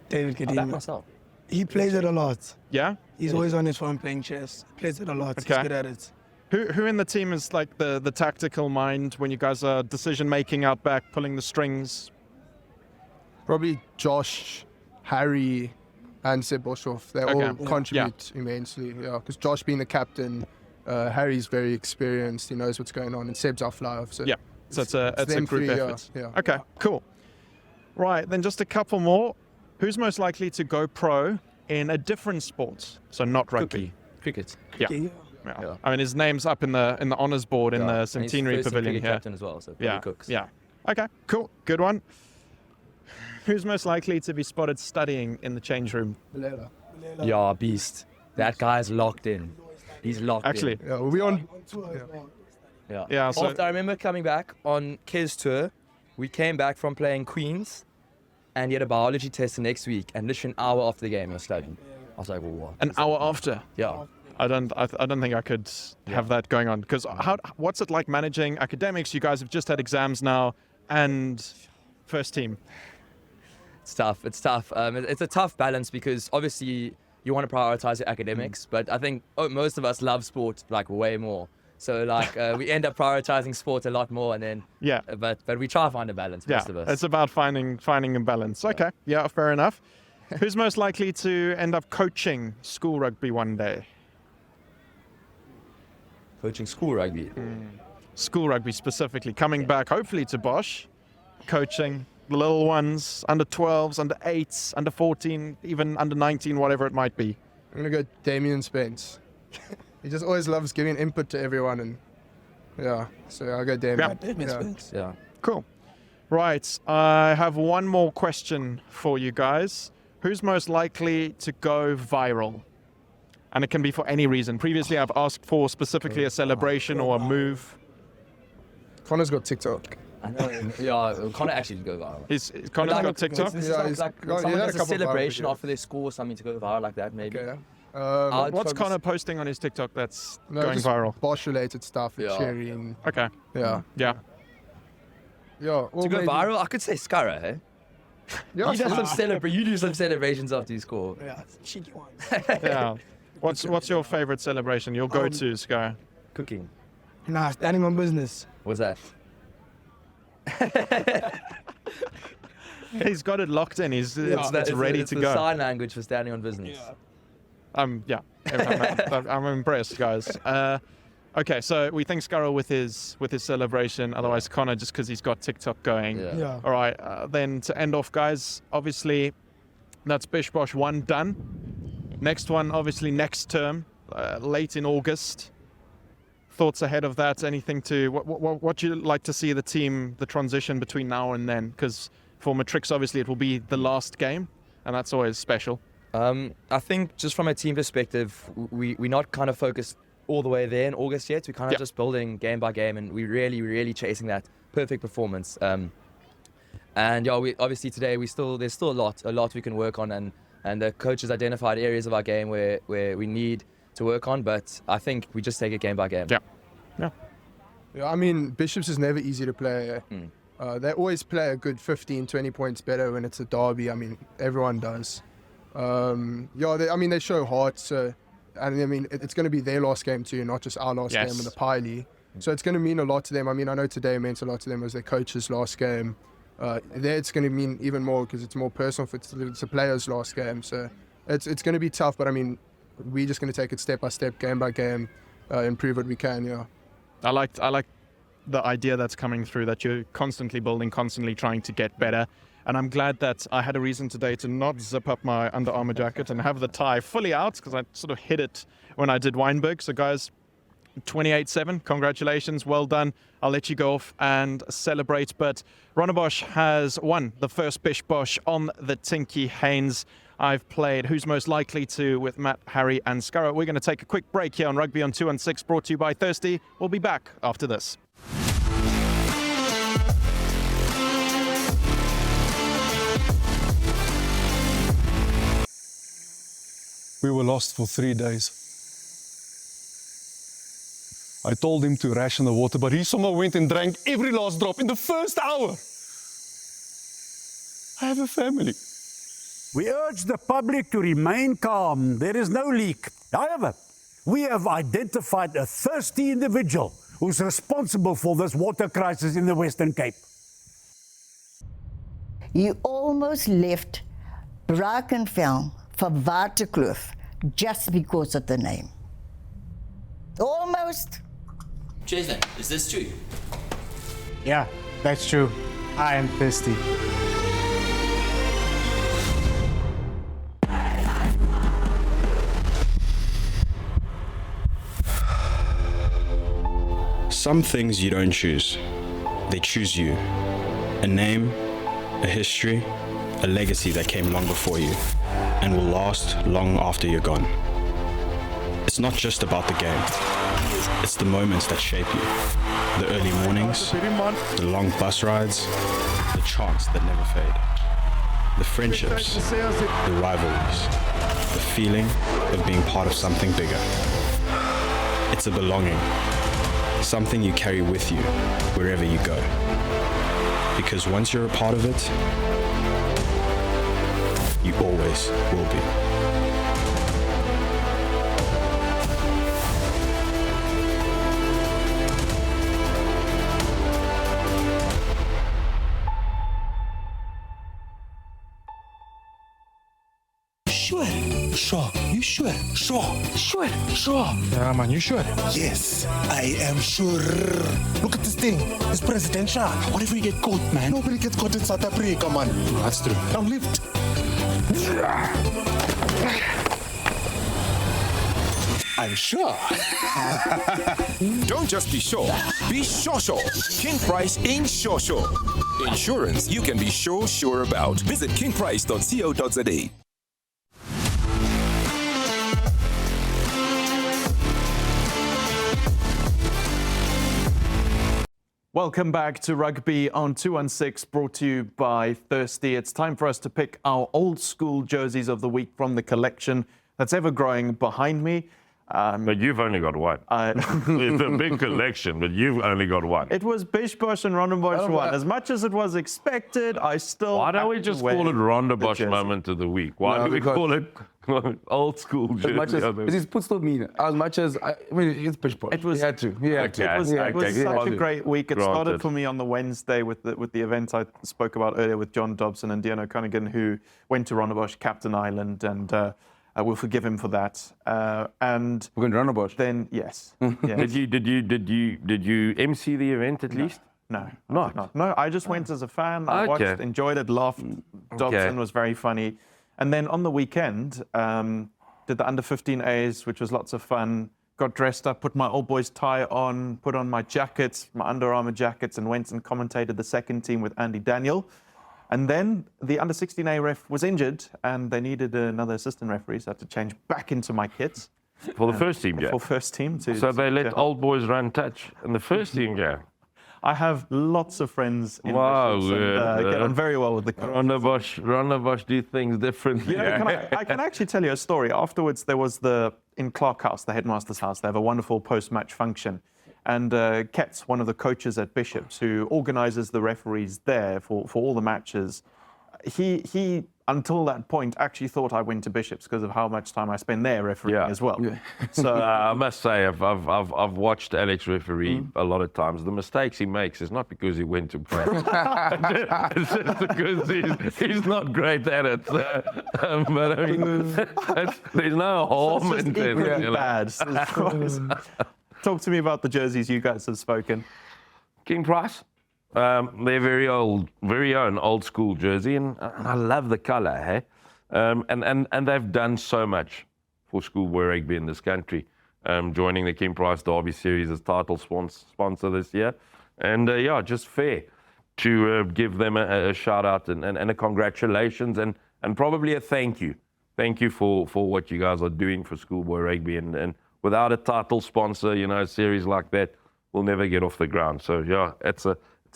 David I back Kadima. myself. He plays it a lot. Yeah? He's always on his phone playing chess. Plays it a lot. Okay. He's good at it. Who in the team is like the tactical mind when you guys are decision making out back, pulling the strings? Probably Josh, Harry, and Seb Boshoff. They all Okay. contribute immensely. Yeah, because Josh being the captain, Harry's very experienced. He knows what's going on, and Seb's our fly off. So Yeah. So it's a them group three, effort. Yeah. Okay, cool. Right, then just a couple more. Who's most likely to go pro in a different sport? So not rugby. Cricket. Yeah. Yeah. Yeah. I mean, his name's up in the honours board in the And he's Centenary first-team Pavilion cricket here. captain as well, so probably Yeah. Cooks. Yeah. Okay. Cool. Good one. Who's most likely to be spotted studying in the change room? Valela. Yeah, beast. That guy's locked in. He's locked Actually. in. Yeah, we'll be on. Yeah. Yeah, so- After I remember coming back on Kez tour, we came back from playing Queens, and he had a biology test the next week, and literally an hour after the game, he was studying. I was like, well, what? An hour after. Yeah. I don't think I could have that going on because what's it like managing academics? You guys have just had exams now and first team. It's tough. It's tough. It's a tough balance because obviously you want to prioritize your academics, but I think most of us love sport like way more. So like we end up prioritizing sport a lot more, and then but we try to find a balance. Most of us. It's about finding a balance. Okay, yeah, fair enough. Who's most likely to end up coaching school rugby one day? Coaching school rugby. School rugby specifically, coming back hopefully to Bosch, coaching the little ones, under 12s, under 8s, under 14, even under 19, whatever it might be. I'm gonna go Damien Spence. He just always loves giving input to everyone, and so I'll go Damien. David Spence. Yeah. Cool. Right, I have one more question for you guys. Who's most likely to go viral? And it can be for any reason. Previously, I've asked for specifically a celebration or a move. Connor's got TikTok. I know. Yeah, Connor actually go viral. Connor's Like, got TikTok? This is Yeah, like, he's like got- someone he had a does a couple of viral celebration videos. after their score or something to go viral like that, maybe. Okay. What's Connor posting on his TikTok that's No, going just viral? Bosch-related stuff, and Yeah. cheering. Okay. Yeah. Yeah. Yeah. or To go maybe- viral, I could say Scarra, hey? Yeah, You do some celebrations after you score. Yeah, cheeky one. Yeah. What's your favorite celebration? Your go-to, Sky? Cooking. Nah, standing on business. What's that? He's got it locked in. It's ready it's to the go. sign language for standing on business. Yeah. I'm impressed, guys. Okay, so we thank Scarrow with his celebration. Otherwise, Connor, just because he's got TikTok going. Yeah. All right. Then to end off, guys. Obviously, that's Bish Bosh 1 done. Next one, obviously, next term, late in August. Thoughts ahead of that? Anything to what you like to see the team, the transition between now and then? Because for Matrix, obviously, it will be the last game, and that's always special. I think just from a team perspective, we're not kind of focused all the way there in August yet. We're kind of just building game by game, and we're really chasing that perfect performance. And yeah, we obviously today there's still a lot we can work on, and the coaches identified areas of our game where we need to work on. But I think we just take it game by game. Yeah, I mean, Bishops is never easy to play. They always play a good 15, 20 points better when it's a derby. I mean, everyone does. They show heart. So, and I mean, it's going to be their last game too, not just our last game in the Piley. So it's going to mean a lot to them. I mean, I know today meant a lot to them as their coach's last game. There it's going to mean even more because it's more personal. It's a player's last game. So it's going to be tough. But I mean, we're just going to take it step by step, game by game, improve what we can. Yeah. I like the idea that's coming through, that you're constantly building, constantly trying to get better. And I'm glad that I had a reason today to not zip up my Under Armour jacket and have the tie fully out, because I sort of hid it when I did Weinberg. So guys, 28-7, congratulations, well done. I'll let you go off and celebrate. But Rondebosch has won the first Bish Bosch on the Tinky Haynes. I've played Who's Most Likely To with Matt, Harry and Scurra. We're going to take a quick break here on Rugby on 216, brought to you by Thirsty. We'll be back after this. We were lost for 3 days. I told him to ration the water, but he somehow went and drank every last drop in the first hour. I have a family. We urge the public to remain calm. There is no leak. However, we have identified a thirsty individual who's responsible for this water crisis in the Western Cape. You almost left Brackenfell for Waterkloof just because of the name. Almost. Jason, is this true? Yeah, that's true. I am thirsty. Some things you don't choose. They choose you. A name, a history, a legacy that came long before you and will last long after you're gone. It's not just about the game. It's the moments that shape you. The early mornings, the long bus rides, the chants that never fade. The friendships, the rivalries, the feeling of being part of something bigger. It's a belonging, something you carry with you wherever you go. Because once you're a part of it, you always will be. Sure. You sure? Sure. Yeah, man, you sure? Yes, I am sure. Look at this thing. It's presidential. What if we get caught, man? Nobody gets caught in South Africa, man. That's true. Now lift. I'm sure. Don't just be sure. Be sure. King Price ain't sure. Insurance you can be sure about. Visit kingprice.co.za. Welcome back to Rugby on 216, brought to you by Thirsty. It's time for us to pick our old school jerseys of the week from the collection that's ever growing behind me. But you've only got one. It's a big collection, but you've only got one. It was Bish Bosch and Rondebosch one. As much as it was expected, I still. Why don't we just call it Rondebosch moment of the week? Why do we call it old school jersey? As much as his put still mean. As much as I mean, it's Bish Bosch. It was. He had to. It was such a great week. It started for me on the Wednesday with the event I spoke about earlier with John Dobson and Dean O'Connor, who went to Rondebosch, Captain Island, and. We'll forgive him for that. And we're going to Rondebosch. Then yes. Yes. Did you MC the event at least? No, not. No, I just went as a fan. I watched, enjoyed it, laughed. Dobson was very funny. And then on the weekend, did the under 15As, which was lots of fun. Got dressed up, put my old boys tie on, put on my jackets, my Under Armour jackets, and went and commentated the second team with Andy Daniel. And then the under 16A ref was injured and they needed another assistant referee, so I had to change back into my kits. For the first team game? For first team. So they let old boys run touch in the first team game? I have lots of friends in Wow, Bishops and get on very well with the coach. Rondebosch do things differently. You know, I can actually tell you a story. Afterwards, there was in Clark House, the headmaster's house, they have a wonderful post-match function. And Ketz, one of the coaches at Bishops, who organizes the referees there for all the matches, he until that point actually thought I went to Bishops because of how much time I spend there refereeing as well. Yeah. So I must say, I've watched Alex referee a lot of times. The mistakes he makes is not because he went to prep. It's just because he's not great at it. But I mean, there's no harm in it. Really bad. Talk to me about the jerseys you guys have spoken. King Price. They're very own old school jersey, and I love the colour, hey? And they've done so much for schoolboy rugby in this country, joining the King Price Derby Series as title sponsor this year. And just fair to give them a shout out and a congratulations and probably a thank you. Thank you for what you guys are doing for schoolboy rugby. And without a title sponsor, a series like that will never get off the ground. So it's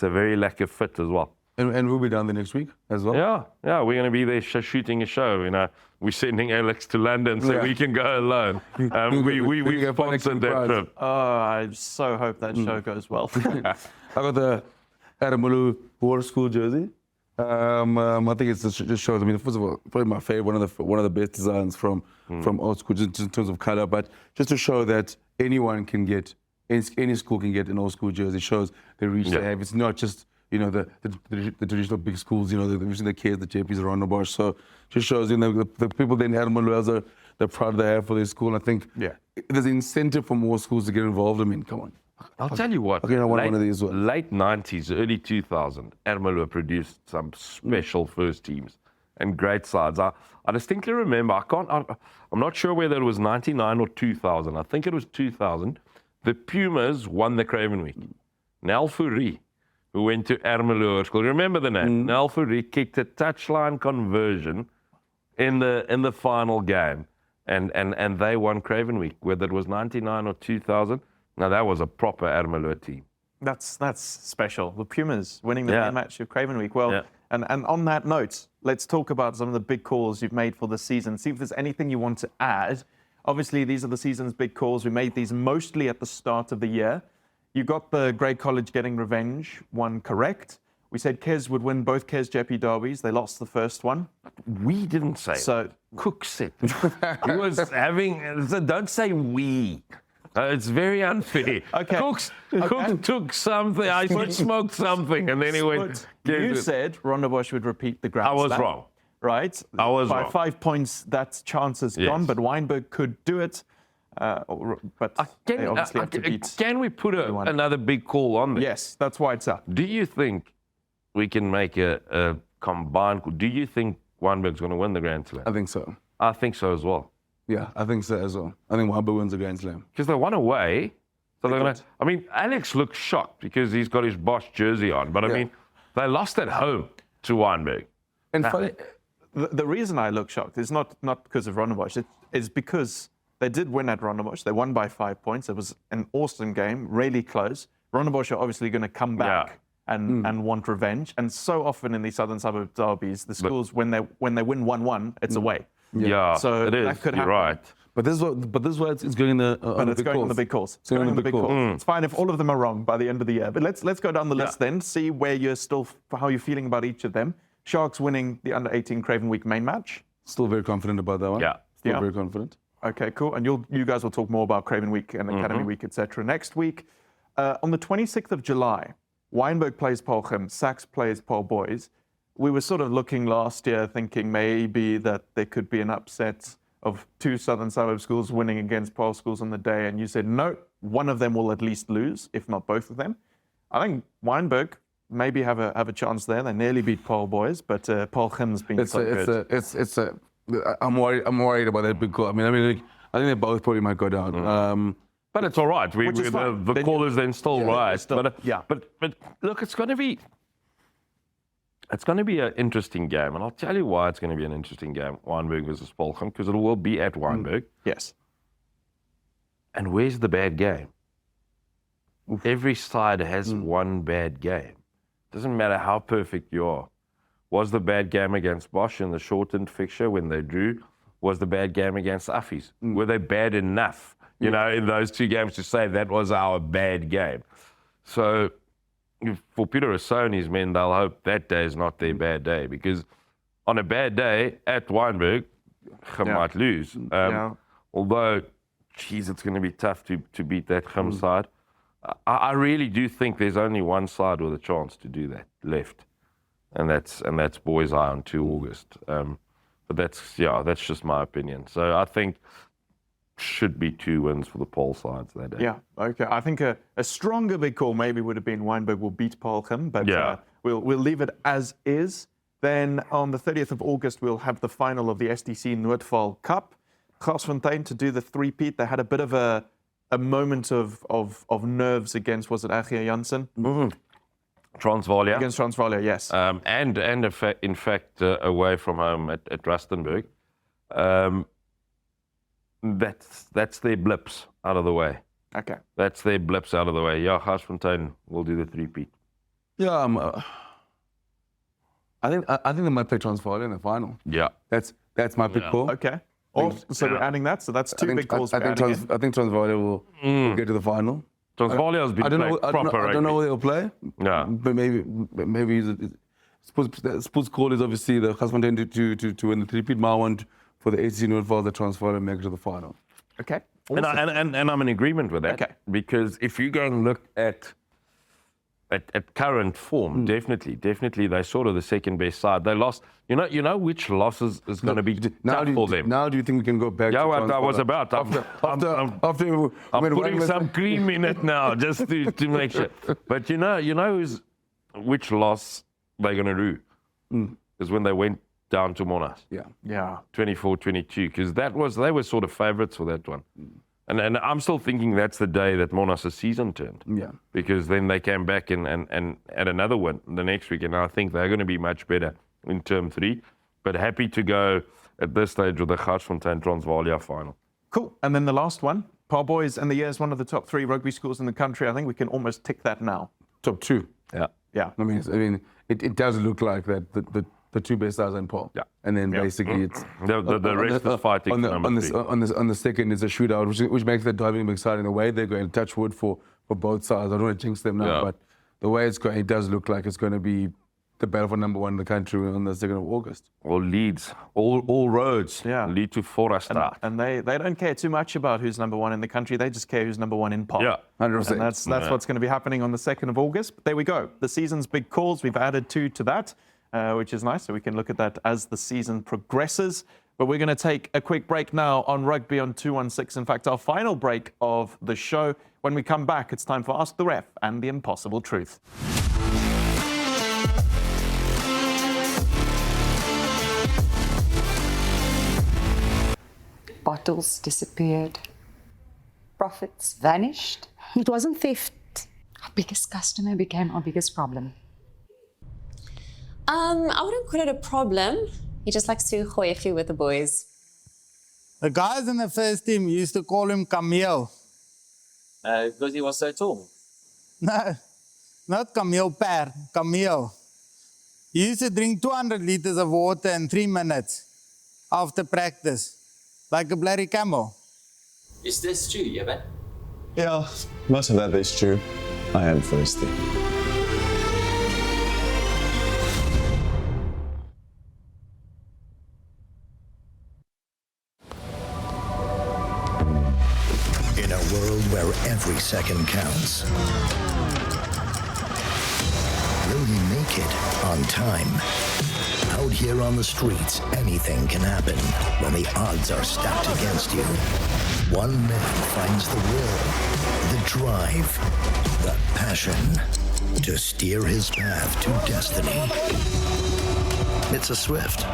a very lucky fit as well. And we'll be down there next week as well? Yeah, we're going to be there shooting a show. We're sending Alex to London so we can go alone. We sponsored that trip. Oh, I so hope that show goes well. I got the Adamalu War School jersey. I think it just shows. I mean, first of all, probably my favorite, one of the best designs from old school, just in terms of color. But just to show that anyone can get, any school can get an old school jersey. It shows the reach they have. It's not just the traditional big schools. The kids, the JPs, the Rondebosch. So just shows the people then had Maluaza, the pride they have for their school. And I think there's an incentive for more schools to get involved. I mean, come on. I'll tell you what. Okay, I want one of these. Late 90s, early 2000, Ermelo produced some special first teams and great sides. I distinctly remember. I'm not sure whether it was 99 or 2000. I think it was 2000. The Pumas won the Craven Week. Nel Fourie, who went to Ermelo School. Remember the name? Nel Fourie kicked a touchline conversion in the final game, and they won Craven Week. Whether it was 99 or 2000. Now, that was a proper Ermelo team. That's special. The Pumas winning the main match of Craven Week. Well, and on that note, let's talk about some of the big calls you've made for the season. See if there's anything you want to add. Obviously, these are the season's big calls. We made these mostly at the start of the year. You got the Grey College getting revenge one correct. We said Kes would win both Kes Jeppy derbies. They lost the first one. We didn't say so. Cook said he was having. So don't say we. It's very unfair. Okay. Cook took something. I smoked something, and then he went. You said Rondebosch would repeat the Grand Slam. I was Slam, wrong. Right? I was By wrong. 5 points, that chance is gone, but Weinberg could do it. But they obviously have to beat. Can we put another big call on there? Yes, that's why it's up. Do you think we can make a combined call? Do you think Weinberg's going to win the Grand Slam? I think so. I think so as well. Yeah, I think so as well. I think Weinberg wins the Grand Slam. Because they won away. So they're going to. I mean, Alex looks shocked because he's got his Bosch jersey on. But I mean, they lost at home to Weinberg. And funny, the reason I look shocked is not because of Rondebosch. It is because they did win at Rondebosch. They won by 5 points. It was an awesome game, really close. Rondebosch are obviously going to come back and want revenge. And so often in these Southern Suburb derbies, the schools, when they win 1-1, it's away. Yeah, so it is. that could You're right. But this is why it's going in the on the big calls. It's going on the big calls. It's fine if all of them are wrong by the end of the year. But let's go down the list then, see where you're still, how you're feeling about each of them. Sharks winning the Under-18 Craven Week main match. Still very confident about that one. Yeah. Still very confident. Okay, cool. And you guys will talk more about Craven Week and Academy Week, etc. next week. On the 26th of July, Weinberg plays Paul Gym, Sachs plays Paul Boys. We were sort of looking last year, thinking maybe that there could be an upset of two Southern Suburb schools winning against Paul schools on the day, and you said no, one of them will at least lose, if not both of them. I think Weinberg maybe have a chance there. They nearly beat Paul Boys, but Paul Gym's been so good. I'm worried about that big call. I think they both probably might go down. But it's all right. The call is then still right. But look, it's going to be an interesting game, and I'll tell you why it's going to be an interesting game. Weinberg versus Paul Gym, because it will be at Weinberg. Yes. And where's the bad game? every side has one bad game. Doesn't matter how perfect you are. Was the bad game against Bosch in the shortened fixture when they drew? Was the bad game against Affies? Were they bad enough, you know, in those two games to say that was our bad game? So for Peter Rousseau and his men, they'll hope that day is not their bad day, because on a bad day at Wynberg, they might lose. Although, geez, it's going to be tough to beat that Gim side. I really do think there's only one side with a chance to do that, left. And that's Boys Eye on 2 August. But that's just my opinion. So I think should be 2 wins for the Paul sides that day. Yeah, okay. I think a stronger big call maybe would have been Wynberg will beat Paul Gim, but we'll leave it as is. Then on the 30th of August, we'll have the final of the SDC Noordval Cup. Garsfontein to do the three-peat. They had a bit of a moment of nerves against, was it Agia Janssen? Transvalia. Against Transvalia, yes. And in fact, away from home at Rustenburg. That's their blips out of the way. Okay. That's their blips out of the way. Yeah, Garsfontein will do the three-peat. Yeah, I think they might play Transvaal in the final. Yeah. That's my big call. Okay. So we're adding that. So that's 2 big calls. I think Transvaal will get to the final. Transvalia has been playing proper I don't know where they'll play. Yeah. But maybe Sports call is obviously the Garsfontein to win the three-peat. My one for the ACC Noordval, the Transvaal, and make it to the final. Okay. Awesome. And I'm in agreement with that. Okay. Because if you go and look at current form, definitely they're sort of the second best side. They lost. You know which losses is going to be tough for them. Now do you think we can go back? Yeah, to what I was about. After I'm putting some cream in it now just to make sure. But you know which loss they're going to do is when they went down to Monash. Yeah. 24-22, because they were sort of favourites for that one. And I'm still thinking that's the day that Monash's season turned. Yeah. Because then they came back and had another win the next week, and I think they're going to be much better in term 3. But happy to go at this stage with the Garsfontein Transvalia final. Cool. And then the last one, Paul Boys and the year is one of the top 3 rugby schools in the country. I think we can almost tick that now. Top 2. Yeah. I mean, it does look like that the 2 best sides in Paul. Yeah. And then basically it's the rest is fighting on the second is a shootout, which makes the diving exciting. The way they're going to touch wood for both sides. I don't want to jinx them now, but the way it's going, it does look like it's going to be the battle for number 1 in the country on the 2nd of August. All leads, all roads lead to Forrester. And they don't care too much about who's number 1 in the country. They just care who's number 1 in Paul. Yeah, 100%. And that's what's going to be happening on the 2nd of August. But there we go. The season's big calls. We've added 2 to that. Which is nice, so we can look at that as the season progresses. But we're going to take a quick break now on Rugby on 216. In fact, our final break of the show. When we come back, it's time for Ask the Ref and the Impossible Truth. Bottles disappeared. Profits vanished. It wasn't theft. Our biggest customer became our biggest problem. I wouldn't call it a problem. He just likes to gooi a few with the boys. The guys in the first team used to call him Camille. Because he was so tall. No, not Camille Per, Camille. He used to drink 200 liters of water in 3 minutes after practice, like a bloody camel. Is this true, Yevon? Yeah, most of that is true. I am thirsty. In a world where every second counts, will he make it on time? Out here on the streets, anything can happen when the odds are stacked against you. One man finds the will, the drive, the passion to steer his path to destiny. It's a Swift.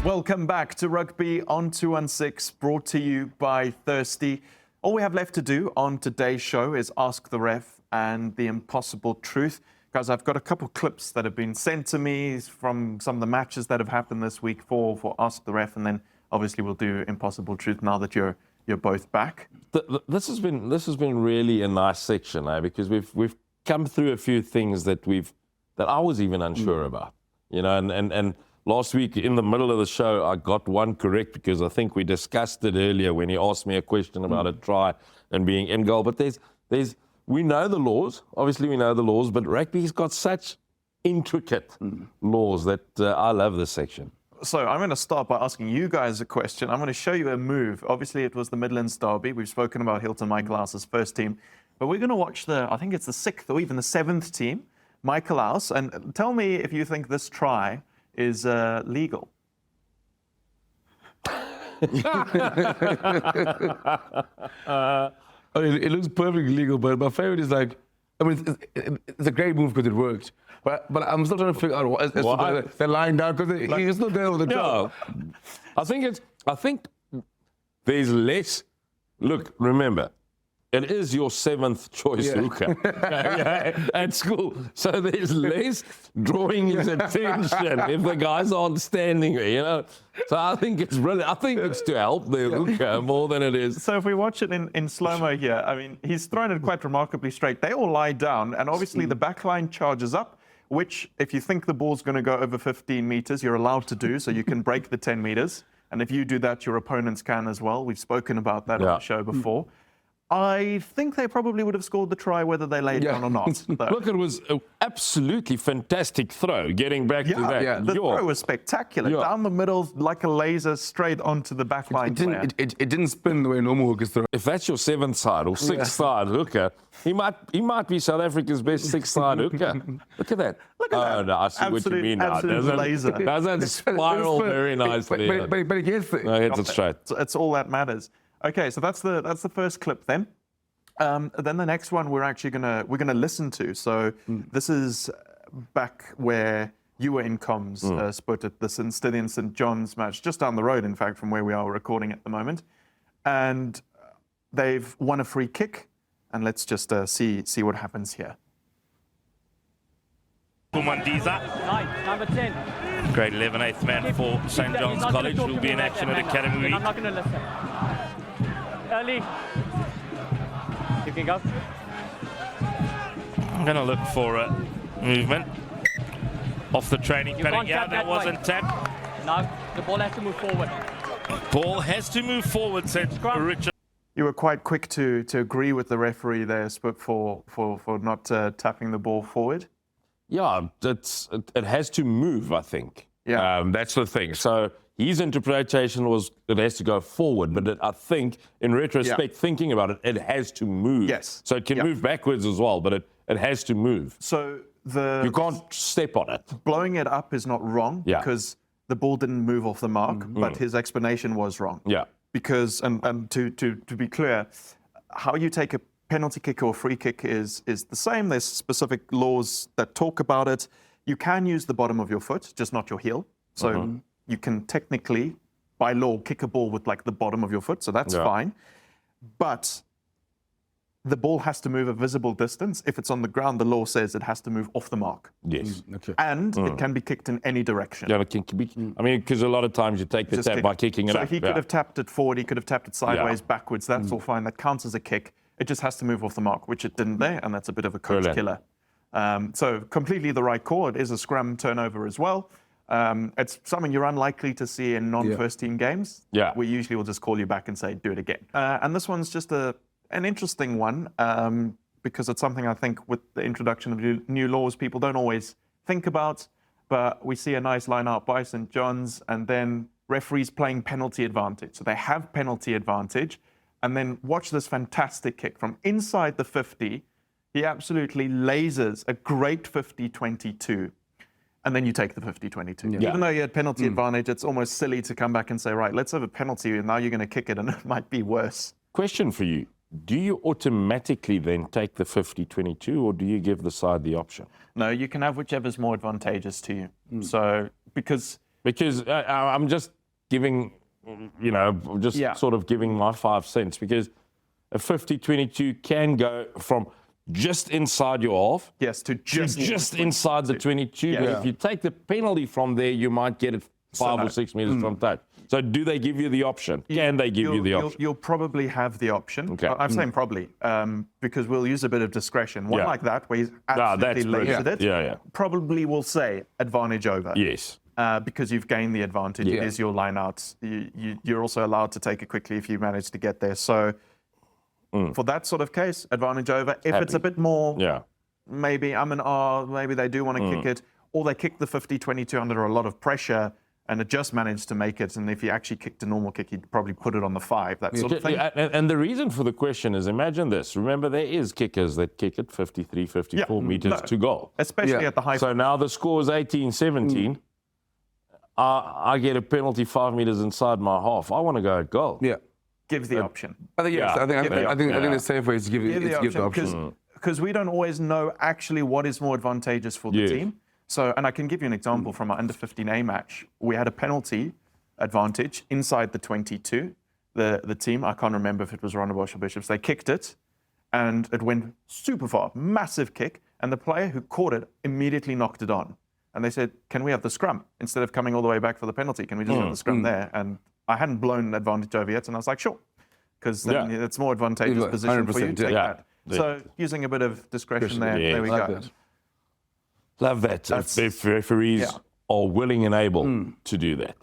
Welcome back to Rugby on 216, brought to you by Thirsty. All we have left to do on today's show is Ask the Ref and the Impossible Truth. Guys, I've got a couple clips that have been sent to me from some of the matches that have happened this week for Ask the Ref, and then obviously we'll do Impossible Truth now that you're both back. This has been really a nice section, because we've come through a few things that I was even unsure about, and last week in the middle of the show I got one correct because I think we discussed it earlier when he asked me a question about a try and being in goal. But we know the laws, obviously we know the laws, but rugby's got such intricate laws that I love this section. So I'm going to start by asking you guys a question. I'm going to show you a move. Obviously, it was the Midlands derby. We've spoken about Hilton Michaelhouse's first team. But we're going to watch I think it's the 6th or even the 7th team, Michaelhouse. And tell me if you think this try is legal. It looks perfectly legal, but my favorite is it's a great move because it worked. But I'm still trying to figure out they're lying down because he's still there with the job. I think there's less. Look, remember, it is your 7th choice hooker at school. So there's less drawing his attention if the guys aren't standing there, So I think it's really, it's to help the hooker more than it is. So if we watch it in slow-mo here, I mean, he's thrown it quite remarkably straight. They all lie down, and obviously the back line charges up, which if you think the ball's going to go over 15 meters, you're allowed to do, so you can break the 10 meters. And if you do that, your opponents can as well. We've spoken about that on the show before. I think they probably would have scored the try whether they laid down or not. Look, it was an absolutely fantastic throw, getting back to that. Yeah, the throw was spectacular. Down the middle, like a laser, straight onto the back line. It didn't spin the way normal hookers throw. If that's your 7th side or 6th side hooker, he might be South Africa's best 6th side hooker. Look at that. Look at that. No, I see what you mean now. Doesn't spiral very nicely. But he gets it. No, he hits it straight. It's all that matters. Okay, so that's the first clip then. Then the next one we're gonna listen to. So this is back where you were in comms, Sput, at the St John's match, just down the road, in fact, from where we are recording at the moment. And they've won a free kick, and let's just see what happens here. Kumandiza. Number 10. Grade 11, 8th man for St John's College, will be in action at Academy Week. I'm not going to listen. Early. You can go. I'm going to look for a movement off the training paddock. Yeah, that wasn't tapped. No, the ball has to move forward. Ball has to move forward, said Richard. You were quite quick to agree with the referee there, Sput, for not tapping the ball forward. Yeah, it has to move, I think. Yeah. That's the thing. So his interpretation was it has to go forward, but I think, in retrospect, thinking about it, it has to move. Yes. So it can move backwards as well, but it has to move. So you can't step on it. Blowing it up is not wrong because the ball didn't move off the mark, but his explanation was wrong. Yeah. Because, and to be clear, how you take a penalty kick or free kick is the same. There's specific laws that talk about it. You can use the bottom of your foot, just not your heel. So you can technically, by law, kick a ball with like the bottom of your foot, so that's fine. But the ball has to move a visible distance. If it's on the ground, the law says it has to move off the mark. Yes. Okay. And it can be kicked in any direction. Yeah, it can be, I mean, because a lot of times you take the tap by kicking it up. So he could have tapped it forward, he could have tapped it sideways, backwards. That's all fine. That counts as a kick. It just has to move off the mark, which it didn't there, and that's a bit of a coach killer. So completely the right call. It is a scrum turnover as well. It's something you're unlikely to see in non-first team games. Yeah. We usually will just call you back and say, do it again. And this one's just an interesting one because it's something I think with the introduction of new laws, people don't always think about. But we see a nice line out by St John's, and then referees playing penalty advantage. So they have penalty advantage. And then watch this fantastic kick from inside the 50. He absolutely lasers a great 50-22. And then you take the 50-22. Even though you had penalty advantage, it's almost silly to come back and say, right, let's have a penalty, and now you're going to kick it, and it might be worse. Question for you. Do you automatically then take the 50-22, or do you give the side the option? No, you can have whichever's more advantageous to you. So, because I'm just giving, just sort of giving my 5 cents, because a 50-22 can go from just inside your half, to just inside the 22. But if you take the penalty from there, you might get it 5 or 6 meters from touch. So do they give you the option? Can they give you the option? You'll probably have the option. Okay. I'm saying probably, because we'll use a bit of discretion. One like that, where he's absolutely lasered it, probably will say advantage over. Yes. Because you've gained the advantage. It is your line out. You're also allowed to take it quickly if you manage to get there. So for that sort of case, advantage over. If it's a bit more, maybe maybe they do want to kick it, or they kick the 50-22 under a lot of pressure, and it just managed to make it. And if he actually kicked a normal kick, he'd probably put it on the 5, that sort of thing. And the reason for the question is, imagine this. Remember, there is kickers that kick it 53, 54 meters to goal. Especially at the high. So now the score is 18-17. I get a penalty 5 meters inside my half. I want to go at goal. Yeah. Give the option. I think, yes. I think the safe way is to give the option. Because we don't always know actually what is more advantageous for the team. So, and I can give you an example from our under-15A match. We had a penalty advantage inside the 22. The team, I can't remember if it was Roundup or Bishops, they kicked it, and it went super far, massive kick, and the player who caught it immediately knocked it on. And they said, can we have the scrum? Instead of coming all the way back for the penalty, can we just have the scrum there? And I hadn't blown an advantage over yet, and I was like, sure. Because then it's more advantageous position for you to take that. So using a bit of discretion there we go. Love that. If referees are willing and able to do that.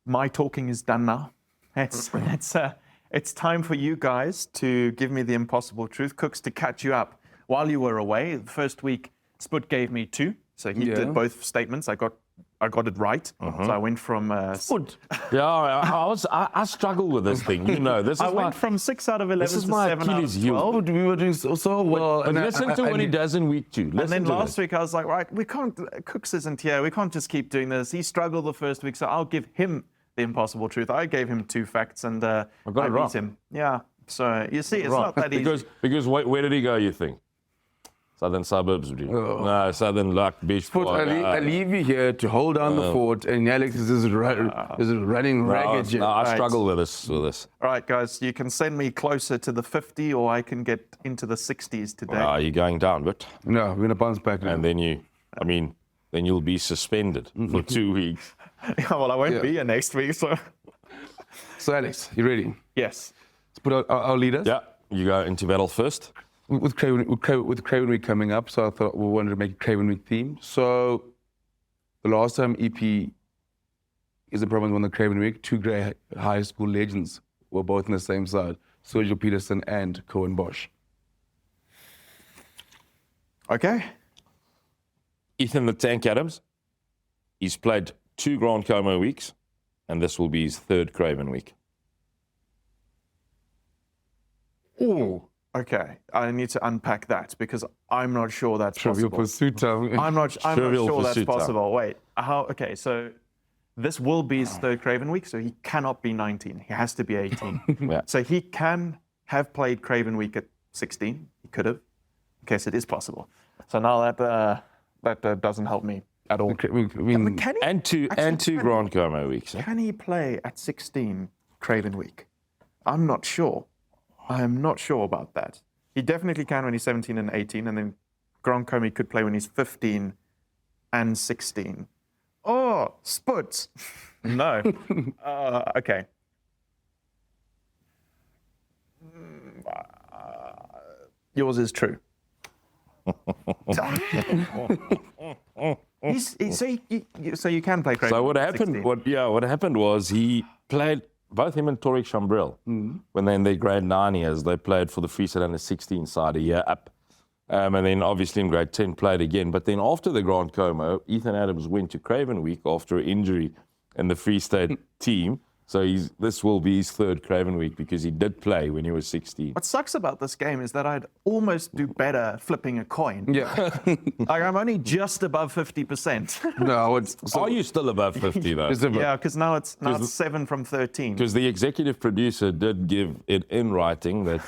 My talking is done now. It's time for you guys to give me the impossible truth. Cooks, to catch you up. While you were away, the first week, Sput gave me 2. So he did both statements. I got it right. So I went from... Sput. I struggle with this thing. This is went from 6 out of 11 this is to my 7 out of Achilles 12. heel. We were doing so well. But listen to what he does in week 2. And then last week I was like, right, we can't... Cooks isn't here. We can't just keep doing this. He struggled the first week, so I'll give him the impossible truth. I gave him 2 facts, and I beat him. Yeah. So you see, it's not that easy. Because where did he go, you think? Southern suburbs, no, southern beach. I leave you here to hold down the fort, and Alex is just running ragged. No, I struggle with this. All right, guys, you can send me closer to the 50, or I can get into the 60s today. Are you going down, but? No, we're going to bounce back now. And then then you'll be suspended for 2 weeks. Well, I won't be here next week, so. So, Alex, you ready? Yes. Let's put out our leaders. Yeah, you go into battle first. With Craven Week coming up, so I thought we wanted to make a Craven Week theme. So the last time EP is a problem on the Craven Week, 2 great high school legends were both on the same side, Sergio Peterson and Cohen Bosch. Okay. Ethan the Tank Adams, he's played 2 Grand Como weeks, and this will be his 3rd Craven Week. Ooh. Okay, I need to unpack that because I'm not sure that's Trivial possible. Pursuit. I'm not sure that's possible. Wait, okay, so this will be his 3rd Craven Week, so he cannot be 19. He has to be 18. So he can have played Craven Week at 16. He could have. Okay, so it is possible. So now that doesn't help me at all. And two Grand Como weeks. Can he play at 16 Craven Week? I'm not sure. I'm not sure about that. He definitely can when he's 17 and 18, and then Grand Como could play when he's 15 and 16. Oh, Sputs. No. Okay. Yours is true. So you can play Craven. So what happened? What happened was he played. Both him and Tariq Chambril, when they're in their grade 9 years, they played for the Free State under 16 side a year up. And then obviously in grade 10 played again. But then after the Grand Como, Ethan Adams went to Craven Week after an injury in the Free State team. So this will be his 3rd Craven Week because he did play when he was 16. What sucks about this game is that I'd almost do better flipping a coin. Yeah. Like I'm only just above 50%. No, are you still above 50 though? Yeah, because now it's 7 from 13. Because the executive producer did give it in writing that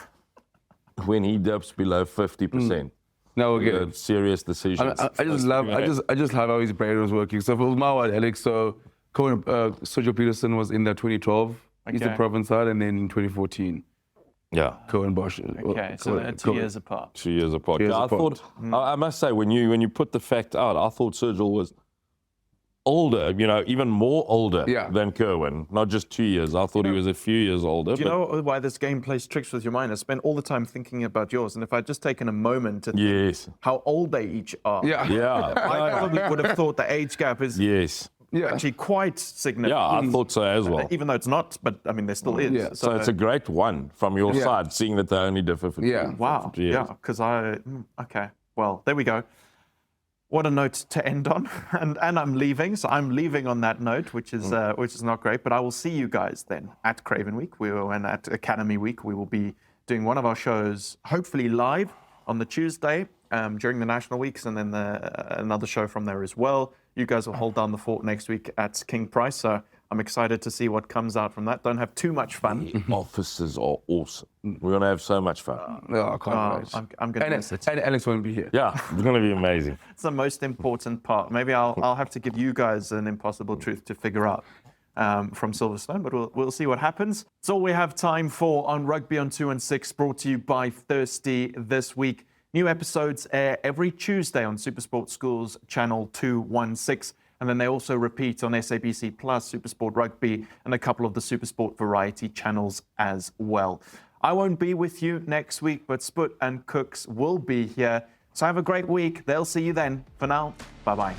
when he dips below 50%, now we'll get serious decisions. I just love how his brain was working. So for my one, Alex, so Sergio Peterson was in that 2012. He's the Okay. province side, and then in 2014, Yeah. Cohen Bosch. Okay, so they're 2 years apart. 2 years apart. 2 years I apart. thought, I must say, when you put the fact out, I thought Sergio was older, even more older than Kerwin. Not just 2 years. I thought he was a few years older. Do you know why this game plays tricks with your mind? I spent all the time thinking about yours, and if I'd just taken a moment to think how old they each are, I probably would have thought the age gap is actually quite significant. Yeah, I thought so as well. Even though it's not, but I mean, there still is. Yeah. So it's a great one from your side, seeing that they only differ for 2 years. Wow. Yeah, because okay. Well, there we go. What a note to end on, and I'm leaving, so I'm leaving on that note, which is not great. But I will see you guys then at Craven Week. And at Academy Week, we will be doing one of our shows, hopefully live on the Tuesday during the national weeks, and then another show from there as well. You guys will hold down the fort next week at King Price, so I'm excited to see what comes out from that. Don't have too much fun. The officers are awesome. We're going to have so much fun. I can't wait. I'm going to miss it. And Alex won't be here. Yeah, it's going to be amazing. It's the most important part. Maybe I'll have to give you guys an impossible truth to figure out from Silverstone, but we'll see what happens. It's all we have time for on Rugby on 2 and 6, brought to you by Thirsty this week. New episodes air every Tuesday on SuperSport Schools Channel 216. And then they also repeat on SABC Plus, SuperSport Rugby, and a couple of the SuperSport variety channels as well. I won't be with you next week, but Sput and Cooks will be here. So have a great week. They'll see you then. For now, bye-bye.